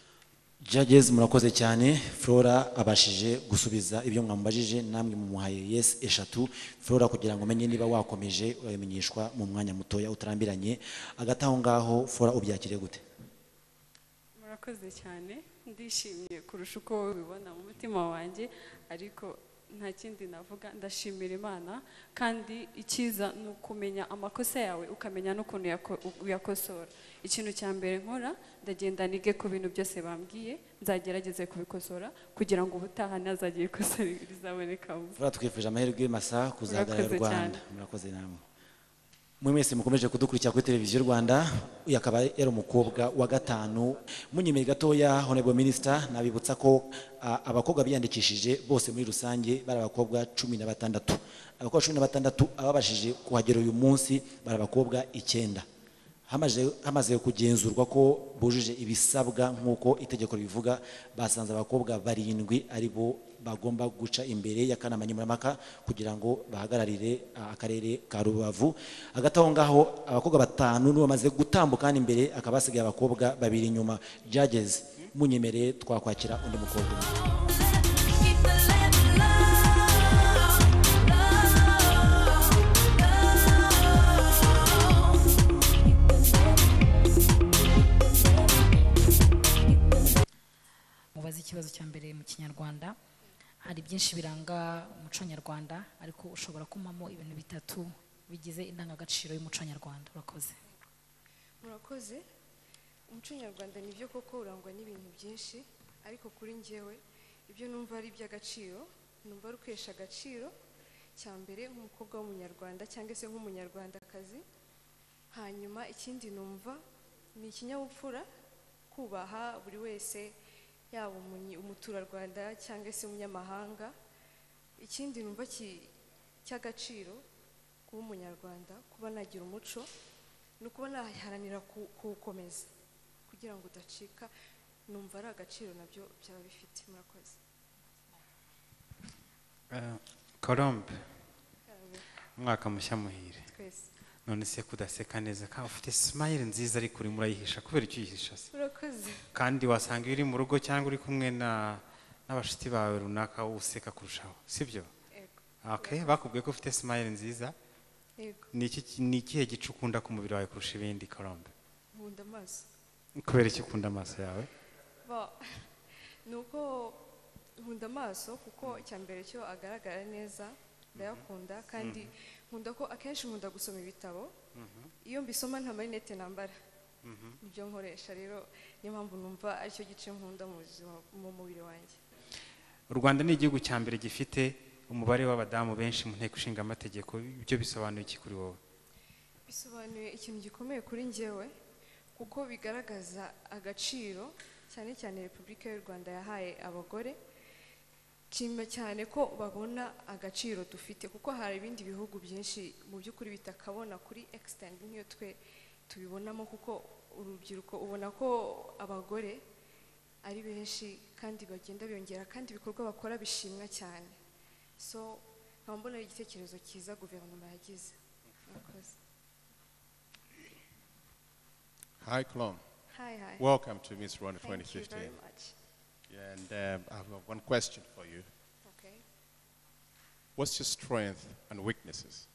Judges murakoze cyane. Flora abashije gusubiza ibyo mwambajije, namwe mumuhaye yes eshatu. Flora kugira ngo menye niba wakomeje uramenyeshwa mu mwanya mutoya utarambiranye. Agataho ngaho Flora ubyakire gute? Murakoze cyane, ndishimye kurusha uko ubibona mu mutima wanjye, ariko nta kindi navuga, ndashimira Imana, kandi ikiza ni ukumenya amakosa yawe ukamenya n'ukuntu uyakosora. Ikintu cya mbere nkora, ndagenda nige ku bintu byose bambwiye, nzagerageze kubikosora kugira ngo ubutaha ntazagire ikosa rizabonekamo. Flora twifuje amahirwe masa kuzahagararira u Rwanda. Murakoze namwe. Mwe mwese mukomeje kudukurikira kuri televiziyo Rwanda. Uyu akaba yari umukobwa wa gatanu. Munyemeye gatoya Honorable Minister, nabibutsa ko abakobwa biyandikishije bose muri rusange bari abakobwa 16. Abakobwa 16 ababashije kuhagera uyu munsi bari abakobwa 9. Hamaze kugenzurwa ko bujuje ibisabwa nk'uko itegeko ribivuga, basanze abakobwa 7 ari bo bagomba guca imbere y'akanama nkemurampaka kugira ngo bahagararire akarere ka Rubavu. Hagati aho ngaho abakobwa 5 nibo bamaze gutambuka imbere, akaba hasigaye abakobwa 2 inyuma. Judges munyemereye twakwakira undi mukobwa. Mubaze ikibazo cya mbere mu Kinyarwanda. Hari byinshi biranga umuco nyarwanda, ariko ushobora kumamo ibintu 3 bigize indangagaciro y'umuco nyarwanda. Urakoze. Murakoze. Umuco nyarwanda nibyo koko urangwa n'ibintu byinshi, ariko kuri njyewe ibyo numva ari iby'agaciro, numva ari ukwesha agaciro cya mbere nk'umukobwa w'umunyarwanda cyangwa se nk'umunyarwandakazi. Hanyuma ikindi numva ni ikinyabupfura, kubaha buri wese, yaba umuturarwanda cyangwa se umunyamahanga. Ikindi numva cy'agaciro kuba umunyarwanda, kuba nagira umuco, no kuba naharanira kuwukomeza kugira ngo udacika, numva ari agaciro nabyo byaba bifite. Murakoze. Colombe, umwaka mushya muhire. Twese. None se kudaseka neza, ka ufite smile nziza ariko urimo urayihisha, kubera icyo uyihisha se? Murakoze. Kandi wasanga iyo uri mu rugo cyangwa uri kumwe n'abashiti bawe runaka useka kurushaho, sibyo? Yego. Okay, bakubwiye ko ufite smile nziza. Yego. Ni ikihe gice ukunda ku mubiri wawe kurusha ibindi, Colombe? Nkunda amaso. Kubera iki ukunda amaso yawe? Nuko nkunda amaso kuko icya mbere cyo agaragara neza, ndayakunda, kandi nkunda ko akenshi nkunda gusoma ibitabo. Iyo mbisoma nta marinete nambara, ibyo nkoresha, rero niyo mpamvu numva aricyo gice nkunda mu mubiri wanjye. U Rwanda ni igihugu cya mbere gifite umubare w'abadamu benshi mu nteko ishinga amategeko. Ibyo bisobanuye iki kuri wowe? Bisobanuye ikintu gikomeye kuri njyewe, kuko bigaragaza agaciro cyane cyane Repubulika y'u Rwanda yahaye abagore. Nshima cyane ko babona agaciro dufite, kuko hari ibindi bihugu byinshi mu by'ukuri bitakabona kuri extend nk'iyo twe tubibonamo, kuko urubyiruko ubona ko abagore ari benshi kandi bagenda biyongera, kandi ibikorwa bakora bishimwa cyane. So nkaba mbona ari igitekerezo cyiza guverinoma yagize. Murakoze. Hi, Colombe. Hi. Welcome to Miss Rwanda 2015. Thank you very much. Yeah, and I have one question for you. Okay. What's your strength and weaknesses?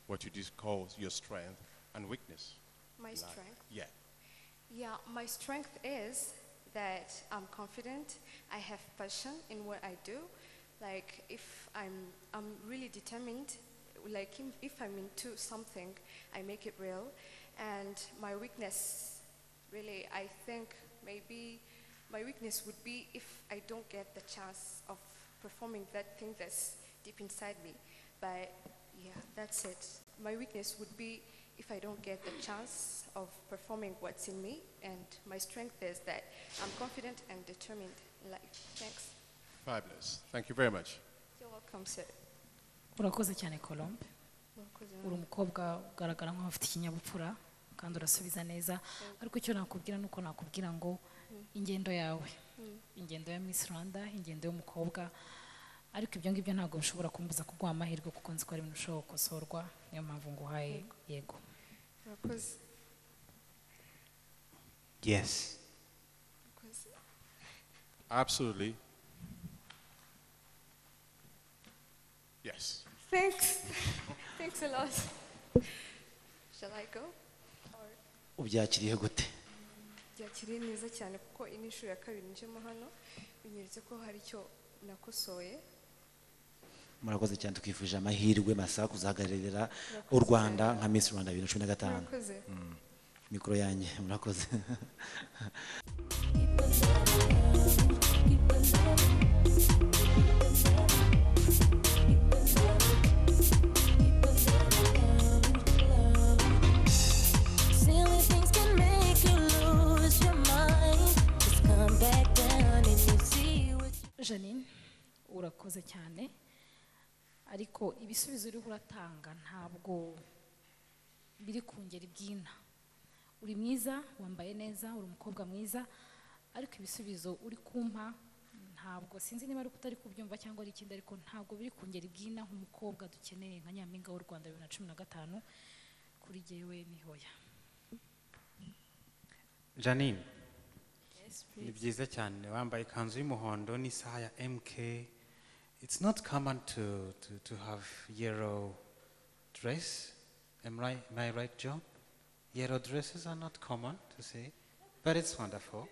What you just call your strength and weakness? My strength? Yeah. Yeah, my strength is that I'm confident, I have passion in what I do. Like if I'm really determined, like if I'm into something, I make it real. And my weakness, really, I think maybe my weakness would be if I don't get the chance of performing that thing that's deep inside me. But yeah, that's it. My weakness would be if I don't get the chance of performing what's in me. And my strength is that I'm confident and determined in life. Thanks. Fabulous. Thank you very much. You're welcome, sir. Urakoze cyane Colombe. Murakoze. Uri umukobwa ugaragara nk'aho afite ikinyabupfura kandi urasubiza neza, ariko icyo nakubwira nuko nakubwira ngo ingendo yawe, ingendo ya Miss Rwanda, ingendo y'umukobwa, ariko ibyo ngibyo ntabwo bishobora kumbuza kuguha amahirwe, kuko nzi ko ari ibintu ushobora gukosorwa, niyo mpamvu nguhaye yego. Murakoze. Yes. Absolutely. Yes. Thanks. Thanks a lot. Shall I go? Or ubyakiriye gute? byakiriye neza cyane kuko iyi ni inshuro ya kabiri njemo hano binyeretse ko hari icyo nakosoye. Murakoze cyane, tukifuje amahirwe masa kuzahagararira u Rwanda nka Miss Rwanda 2015. Murakoze. Mikoro yanjye, murakoze. Silly things can make you lose your mind. Just come back down and you see what Janine, urakoze cyane, ariko ibisubizo uriho uratanga ntabwo biri kungera ibyina. Uri mwiza, wambaye neza, uri umukobwa mwiza, ariko ibisubizo uri kumpa ntabwo sinzi niba ari utari kubyumva cyangwa ari ikindi, ariko ntabwo biri kungera ibyina nk'umukobwa dukeneye nka Nyampinga w'u Rwanda 2015. Kuri jyewe ni hoya. Janine, Yes, ni please. byiza cyane wambaye ikanzu y'umuhondo n'isaha ya MK. It's not common to have yellow dress. Am I right, John? Yellow dresses are not common to see, but it's wonderful.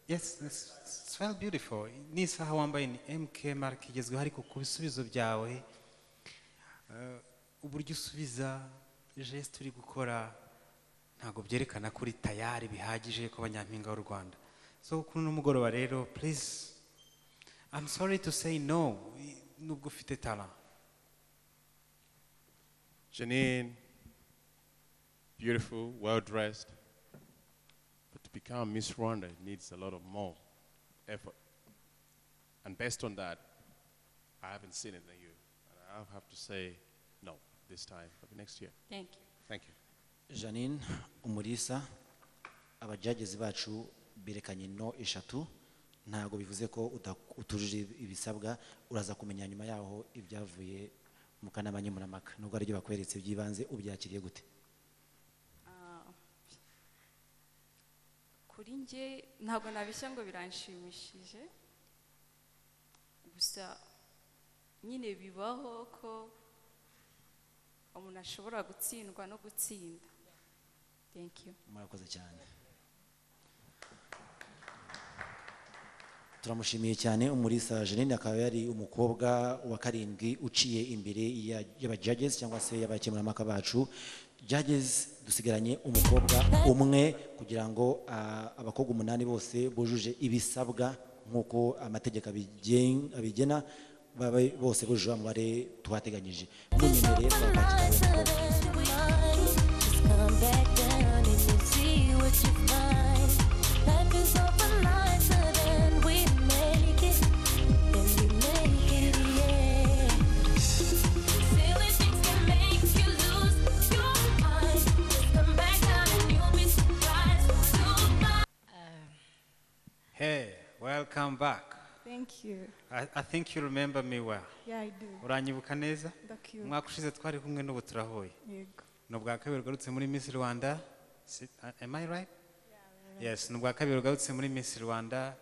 Yes, it's well beautiful. N'isaha wambaye ni MK mark igezweho, ariko ku bisubizo byawe uburyo usubiza geste uri gukora ntabwo byerekana kuri tayari bihagije ko Nyampinga w'u Rwanda. So kuri n'umugoroba rero, please, I'm sorry to say no, nubwo ufite talent. Janine, beautiful, well dressed, but to become Miss Rwanda it needs a lot of more effort. And based on that, I haven't seen it in you. And I'll have to say no this time, but next year. Thank you. Thank you. Janine Umulisa, abajagezi bacu berekanye no 3, ntago bivuze ko utujuje ibisabwa, uraza kumenya nyuma yaho ibyavuye mu kanama nkemurampaka. Nubwo ari byo bakweretse byibanze, ubyakiriye gute? Kuri njye ntabwo nabishya ngo biranshimishije, gusa nyine bibaho ko umuntu ashobora gutsindwa no gutsinda. Thank you. Murakoze cyane. Turamushimiye cyane Umulisa Janine, akaba yari umukobwa wa 7 uciye imbere y'aba judges cyangwa se y'abakemurampaka bacu. Judges dusigaranye umukobwa umwe kugira ngo abakobwa 8 bose bujuje ibisabwa nkuko amategeko abigena, babe bose bujuje amubare twateganyije. Munyemereye come back down and you see what you find. Life is over nicer than we make it, and we make it, yeah. Silly things can make you lose your mind. Just come back down and you'll be surprised to find. Hey, welcome back. Thank you. I think you remember me well. Yeah, I do. Uranyibuka neza? Ndakwibuka. Umwaka ushize twari kumwe n'ubu turahuye. Yego. Nubwa kabiri ugarutse muri Miss Rwanda. Am I right? Yes, nubwa kabiri ugarutse muri Miss Rwanda.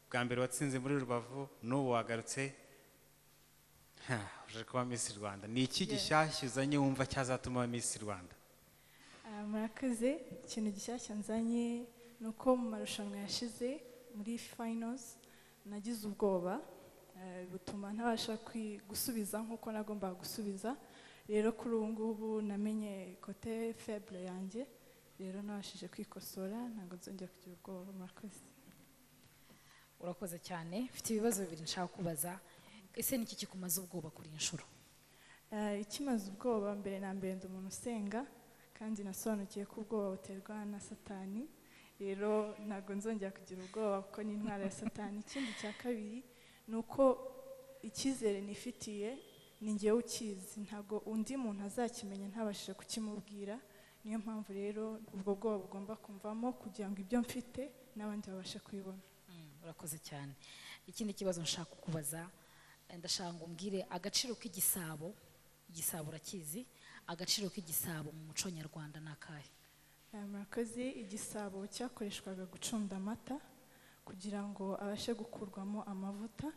Bwa mbere watsinze muri Rubavu, n'ubu wagarutse. Uje kuba Miss Rwanda. Ni iki gishyashya uzanye wumva cyazatuma Miss Rwanda? Murakoze, ikintu gishyashya nzanye nuko mu marushanwa yashize muri finals nagize ubwoba, butuma ntabasha gusubiza nkuko nagomba gusubiza. Rero kuri ubu ngubu namenye kote faible yanjye, rero nabashije kwikosora, ntabwo nzongera kugira ubwoba. Murakoze. Urakoze cyane. Mfite ibibazo bibiri nshaka kubaza. Ese niki kikumaze ubwoba kuri inshuro? Ikimaze ubwoba, mbere na mbere ndi umuntu usenga kandi nasobanukiye ko ubwoba buterwa na Satani. Rero ntabwo nzongera kugira ubwoba kuko ni intwara ya Satani. Ikindi cya kabiri ni uko icyizere nifitiye ni njyewe ukizi, ntabwo undi muntu azakimenya ntabashije kukimubwira. Niyo mpamvu rero ubwo bwoba bugomba kumvamo kugira ngo ibyo mfite n'abandi babashe kubibona. Urakoze cyane. Ikindi kibazo nshaka kukubaza, ndashaka ngo umbwire agaciro k'igisabo. Igisabo urakizi? Agaciro k'igisabo mu muco nyarwanda ni akahe? Murakoze. Igisabo cyakoreshwaga gucunda amata kugira ngo abashe gukurwamo amavuta.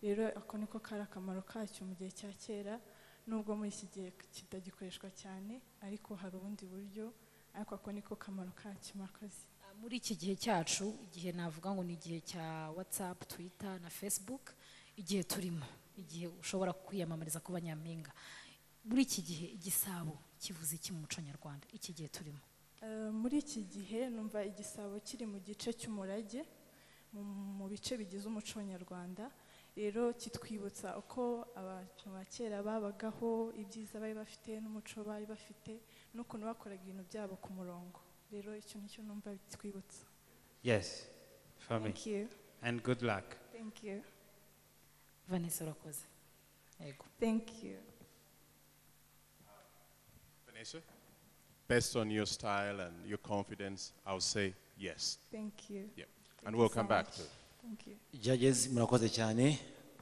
Rero ako niko kari akamaro kacyo mu gihe cya kera, nubwo muri iki gihe kitagikoreshwa cyane, ariko hari ubundi buryo, ariko ako niko kamaro kacyo. Murakoze. Muri iki gihe cyacu, igihe navuga ngo ni igihe cya WhatsApp, Twitter na Facebook, igihe turimo, igihe ushobora kwiyamamariza kuba nyampinga, muri iki gihe igisabo kivuze iki mu muco nyarwanda iki gihe turimo? Muri iki gihe numva igisabo kiri mu gice cy'umurage mu bice bigize umuco nyarwanda. Rero kitwibutsa uko abantu ba kera babagaho, ibyiza bari bafite n'umuco bari bafite, n'ukuntu bakoraga ibintu byabo ku murongo. Rero icyo nicyo numva bitwibutsa. Yes, for me. Thank you. And good luck. Thank you. Vanessa urakoze. Yego. Thank you. Vanessa, based on your style and your confidence, I would say yes. Thank you. Yeah. And we'll come back to it. Thank you. Judges murakoze cyane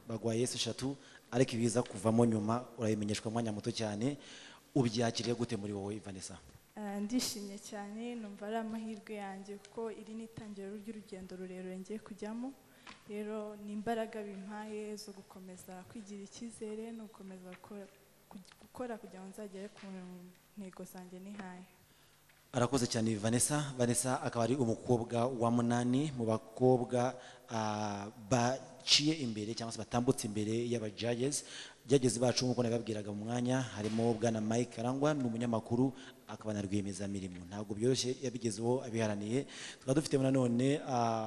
bagwaye Yesu 3 ariko ibiza kuvamo nyuma urayimenyeshwa mwanya muto cyane. Ubyakiriye gute muri wowe Vanessa? Ndishimye cyane, numva ari amahirwe yanjye kuko iri ni itangiriro ry'urugendo rurerure ngiye kujyamo. Rero ni imbaraga bimpaye zo gukomeza kwigira icyizere no gukomeza gukora kugira ngo nzagere ku ntego zanjye nihaye. Arakoze cyane Vanessa. Vanessa akaba ari umukobwa wa 8 mu bakobwa baciye imbere cyangwa se batambutse imbere y'aba judges. Judges bacu nkuko nababwiraga mu mwanya harimo bwana Mike Karangwa n'umunyamakuru akaba na rwiyemezamirimo. Ntabwo byoroshye yabigezeho abiharaniye. Tukaba dufite nanone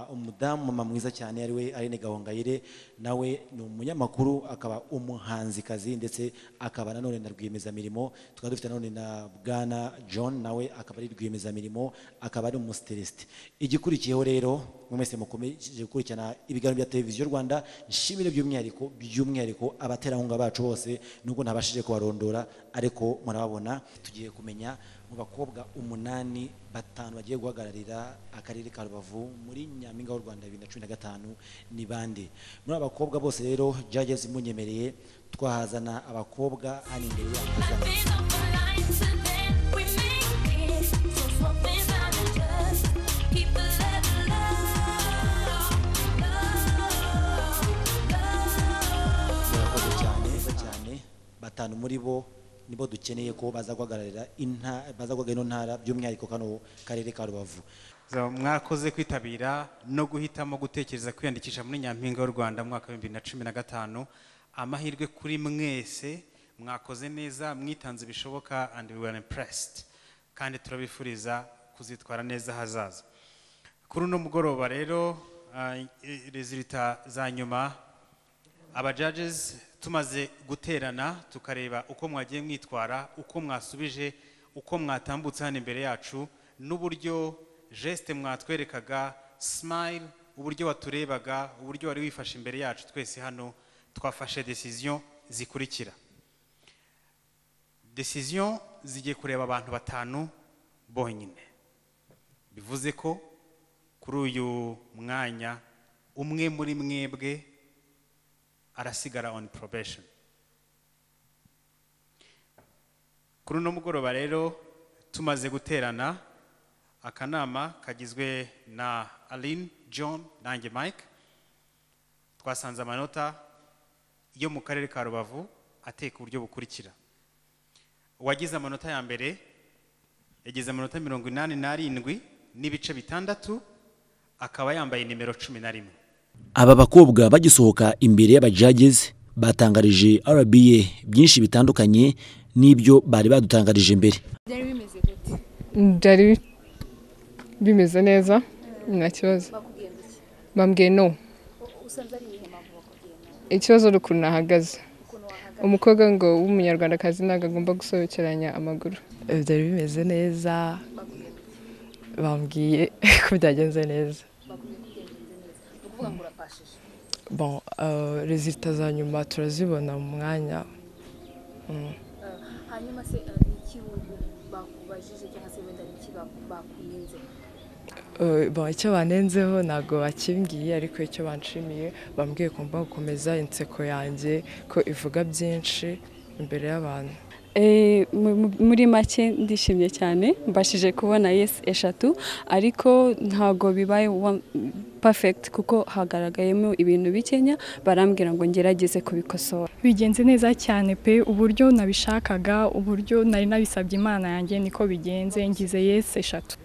umudamu mama mwiza cyane ari we Aline Gahongayire, nawe ni umunyamakuru akaba umuhanzikazi ndetse akaba nanone na rwiyemezamirimo. Tukaba dufite nanone na bwana John nawe akaba ari rwiyemezamirimo akaba ari umustilist. Igikurikiyeho rero mwese mukomeje gukurikirana ibiganiro bya televiziyo Rwanda, nshimire by'umwihariko abaterankunga bacu bose nubwo ntabashije kubarondora ariko murababona. Tugiye kumenya mu bakobwa 8 batanu bagiye guhagararira akarere ka Rubavu muri Nyampinga w'u Rwanda 2015 ni bande. Muri abakobwa bose rero judges munyemereye twahazana abakobwa hano imbere y'abazana. Batanu muri bo nibo dukeneye ko baza guhagararira ino ntara by'umwihariko kano karere ka Rubavu. Mwakoze kwitabira no guhitamo gutekereza kwiyandikisha muri Nyampinga w'u Rwanda mwaka wa 2015. Amahirwe kuri mwese, mwakoze neza, mwitanze bishoboka and we were impressed. Kandi turabifuriza kuzitwara neza hazaza. Kuri uno mugoroba rero resulta za nyuma aba judges tumaze guterana tukareba uko mwagiye mwitwara, uko mwasubije, uko mwatambutse hano imbere yacu, n'uburyo geste mwatwerekaga, smile, uburyo waturebaga, uburyo wari wifashe imbere yacu twese hano. Twafashe decision zikurikira. Decision zigiye kureba abantu batanu bonyine. Bivuze ko kuri uyu mwanya umwe muri mwebwe arasigara on probation. Kuri uno mugoroba rero tumaze guterana akanama kagizwe na Aline, John nanjye Mike. Twasanze amanota yo mu karere ka Rubavu ateka uburyo bukurikira. Uwagize amanota ya mbere yagize amanota 87 n'ibice bitandatu, akaba yambaye nimero 11. Aba bakobwa bagisohoka imbere y'aba judges batangarije RBA byinshi bitandukanye n'ibyo bari badutangarije imbere. Byari bimeze neza, nta kibazo. Bambwiye no. Ikibazo rukuntu nahagaze. Umukobwa ngo w'umunyarwandakazi ntabwo agomba gusobekeranya amaguru. Byari bimeze neza. Bambwiye ko byagenze neza. Bon, resulta za nyuma turazibona mu mwanya. Hanyuma se iki bakubajije cyangwa se wenda iki bakuninze? Bon, icyo banenzeho ntabwo bakimbwiye ariko icyo banshimiye bambwiye ko mba gukomeza inseko yanjye ko ivuga byinshi imbere y'abantu. muri make ndishimye cyane mbashije kubona yes eshatu ariko ntago bibaye perfect kuko hagaragayemo ibintu bikenya barambwira ngo ngerageze kubikosora. Bigenze neza cyane pe uburyo nabishakaga uburyo nari nabisabye Imana yanjye niko bigenze ngize yes eshatu.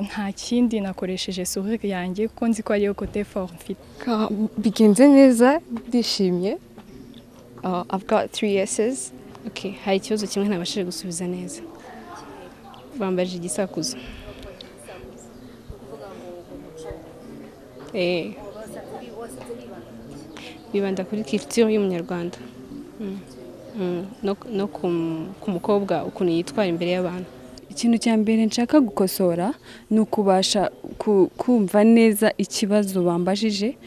Nta kindi nakoresheje sourire yanjye kuko nzi ko ariyo côté fort mfite. Bigenze neza ndishimye. I've got 3 yeses. Okay, hari ikibazo kimwe ntabashije gusubiza neza. Bambaje igisakuzo. Bibanda kuri culture y'umunyarwanda. No ku mukobwa ukuntu yitwara imbere y'abantu. Ikintu cya mbere nshaka gukosora ni ukubasha kumva neza ikibazo bambajije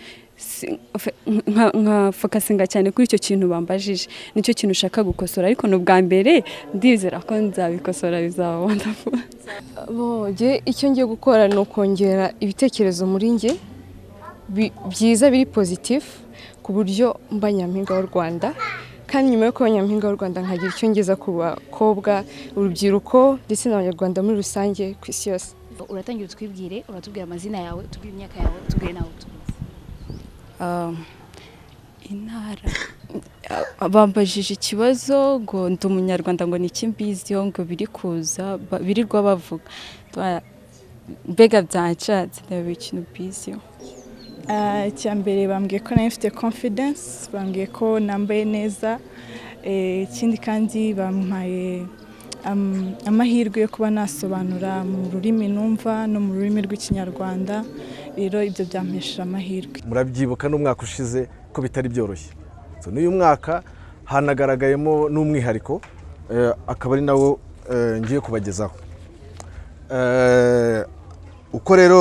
nka fokasinga cyane kuri icyo kintu bambajije nicyo kintu ushaka gukosora ariko no bwa mbere ndizera ko nzabikosora bizaba wonderful. Icyo ngiye gukora ni ukongera ibitekerezo muri nge byiza biri positif ku buryo mba nyampinga w'u Rwanda kandi nyuma yo kuba nyampinga w'u Rwanda nkagira icyo ngeza ku bakobwa urubyiruko ndetse n'abanyarwanda muri rusange ku isi yose. Uratangira utwibwire uratubwira amazina yawe utubwire imyaka yawe utubwire nawe intara bambajije ikibazo ngo ndi umunyarwanda ngo niki mbiziho ngo biri kuza birirwa bavuga mbega byanshatse ndabona ikintu biziho. Icyambere bambwiye ko nari mfite confidence bambwiye ko nambaye neza ikindi kandi bampaye amahirwe yo kuba nasobanura mu rurimi numva no mu rurimi rw'ikinyarwanda rero ibyo byampesheje amahirwe. Murabyibuka n'umwaka ushize ko bitari byoroshye n'uyu mwaka hanagaragayemo n'umwihariko akaba ari nawo ngiye kubagezaho uko rero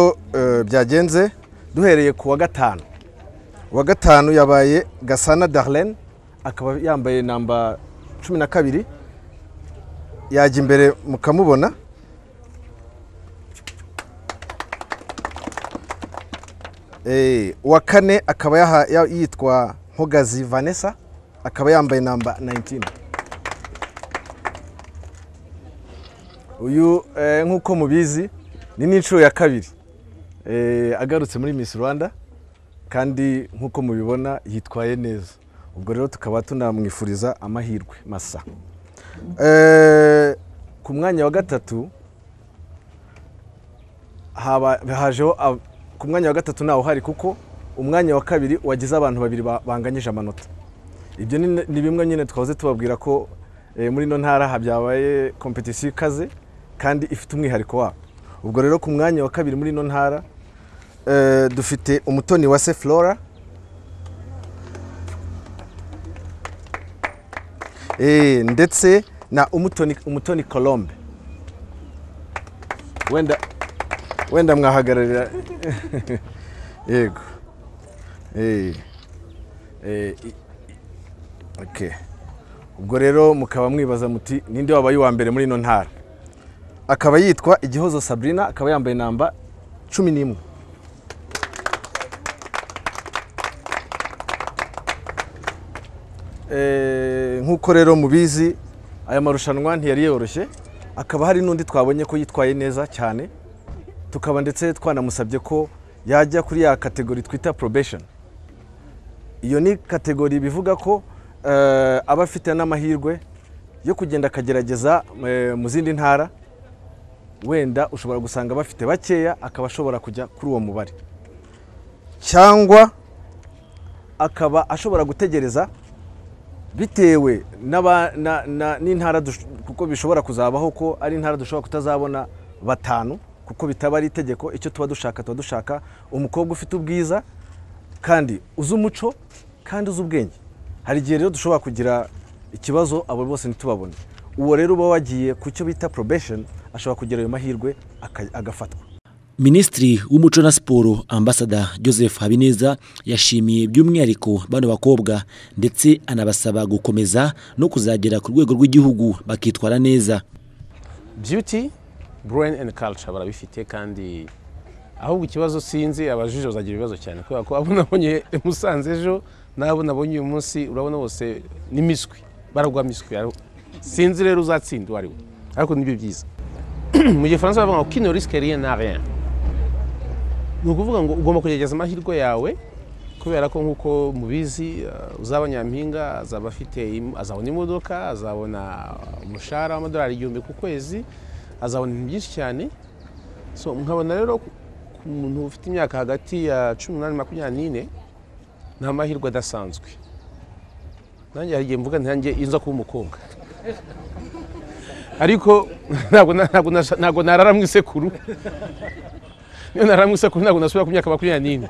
byagenze. Duhereye ku wa gatanu yabaye Gasana Darlene akaba yambaye namba 12 yajya imbere mukamubona. Uwa kane akaba yitwa Mpogazi Vanessa akaba yambaye namba 19. Uyu nk'uko mubizi ni n'inshuro ya kabiri agarutse muri Miss Rwanda kandi nk'uko mubibona yitwaye neza. Ubwo rero tukaba tunamwifuriza amahirwe masa. Ku mwanya wa gatatu hajeho ku mwanya wa gatatu nawo hari kuko umwanya wa kabiri wagize abantu babiri banganyije amanota. Ibyo ni bimwe nyine twahoze tubabwira ko muri no ntara habyabaye competition ikaze kandi ifite umwihariko wabo. Ubwo rero ku mwanya wa kabiri muri no ntara dufite Umutoni wa Flora ndetse na Umutoni Colombe. Wenda mwahagararira yego. Okay. Ubwo rero mukaba mwibaza muti ninde wabaye wa mbere muri no ntara. Akaba yitwa Igihozo Sabrina akaba yambaye namba 11. Nk'uko rero mubizi aya marushanwa ntiyari yoroshye akaba hari n'undi twabonye ko yitwaye neza cyane tukaba ndetse twanamusabye ko yajya kuri ya kategori twita probation. Iyo ni kategori bivuga ko aba afite n'amahirwe yo kugenda akagerageza mu zindi ntara wenda ushobora gusanga bafite bakeya akaba ashobora kujya kuri uwo mubare cyangwa akaba ashobora gutegereza bitewe n'intara kuko bishobora kuzabaho ko ari intara dushobora kutazabona batanu kuko bitaba ari itegeko. Icyo tuba dushaka umukobwa ufite ubwiza kandi uzi umuco kandi uzi ubwenge. Hari igihe rero dushobora kugira ikibazo abo bose ntitubabone. Uwo rero uba wagiye ku cyo bita probation ashobora kugira ayo mahirwe agafatwa. Minisitiri w'umuco na siporo Ambassador Joseph Habineza yashimiye by'umwihariko bano bakobwa ndetse anabasaba gukomeza no kuzagera ku rwego rw'igihugu bakitwara neza. Beauty, brain and culture barabifite kandi ahubwo ikibazo sinzi abajije bazagira ibibazo cyane kubera ko abo nabonye Musanze ejo nabo nabonye uyu munsi urabona bose ni miswi baragwa miswi sinzi rero uzatsinda uwo ari we ariko nibyo byiza mu gifaransa bavuga ngo qui ne risque rien n'a rien ni ukuvuga ngo ugomba kugerageza amahirwe yawe kubera ko nk'uko mubizi uzaba nyampinga azabona imodoka azabona umushahara w'amadolari 1000 ku kwezi azabona ibintu byinshi cyane so nkabona rero ku muntu ufite imyaka hagati ya 18-24 nta mahirwe adasanzwe nanjye hari igihe mvuga ntanjye inza kuba umukobwa ariko ntabwo narara mu isekuru niyo narara mu isekuru ntabwo nasubira ku myaka 24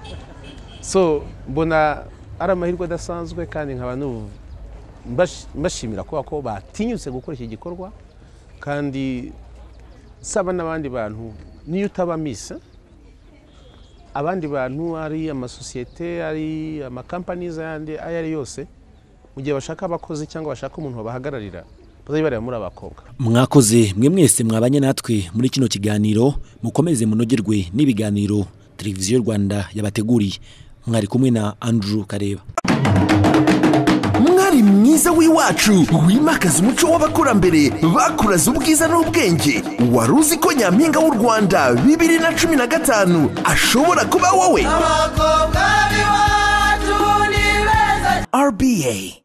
so mbona ari amahirwe adasanzwe kandi nkaba mbashimira ko batinyutse gukora iki gikorwa kandi saba n'abandi bantu niyo utaba misa abandi bantu ari amasosiyete ari amakampanies ayandi ayo ari yose mu gihe bashaka abakozi cyangwa bashaka umuntu wabahagararira bazabibara muri abakobwa. Mwakoze mwe mwese mwabanye natwe muri kino kiganiro mukomeze munogerwe n'ibiganiro televiziyo Rwanda yabateguriye. Mwari kumwe na Andrew Kareba. Mwari mwiza w'iwacu wimakaza umuco w'abakurambere bakuraza ubwiza n'ubwenge. Waruzi ko nyampinga w'u Rwanda 2015 ashobora kuba wowe? RBA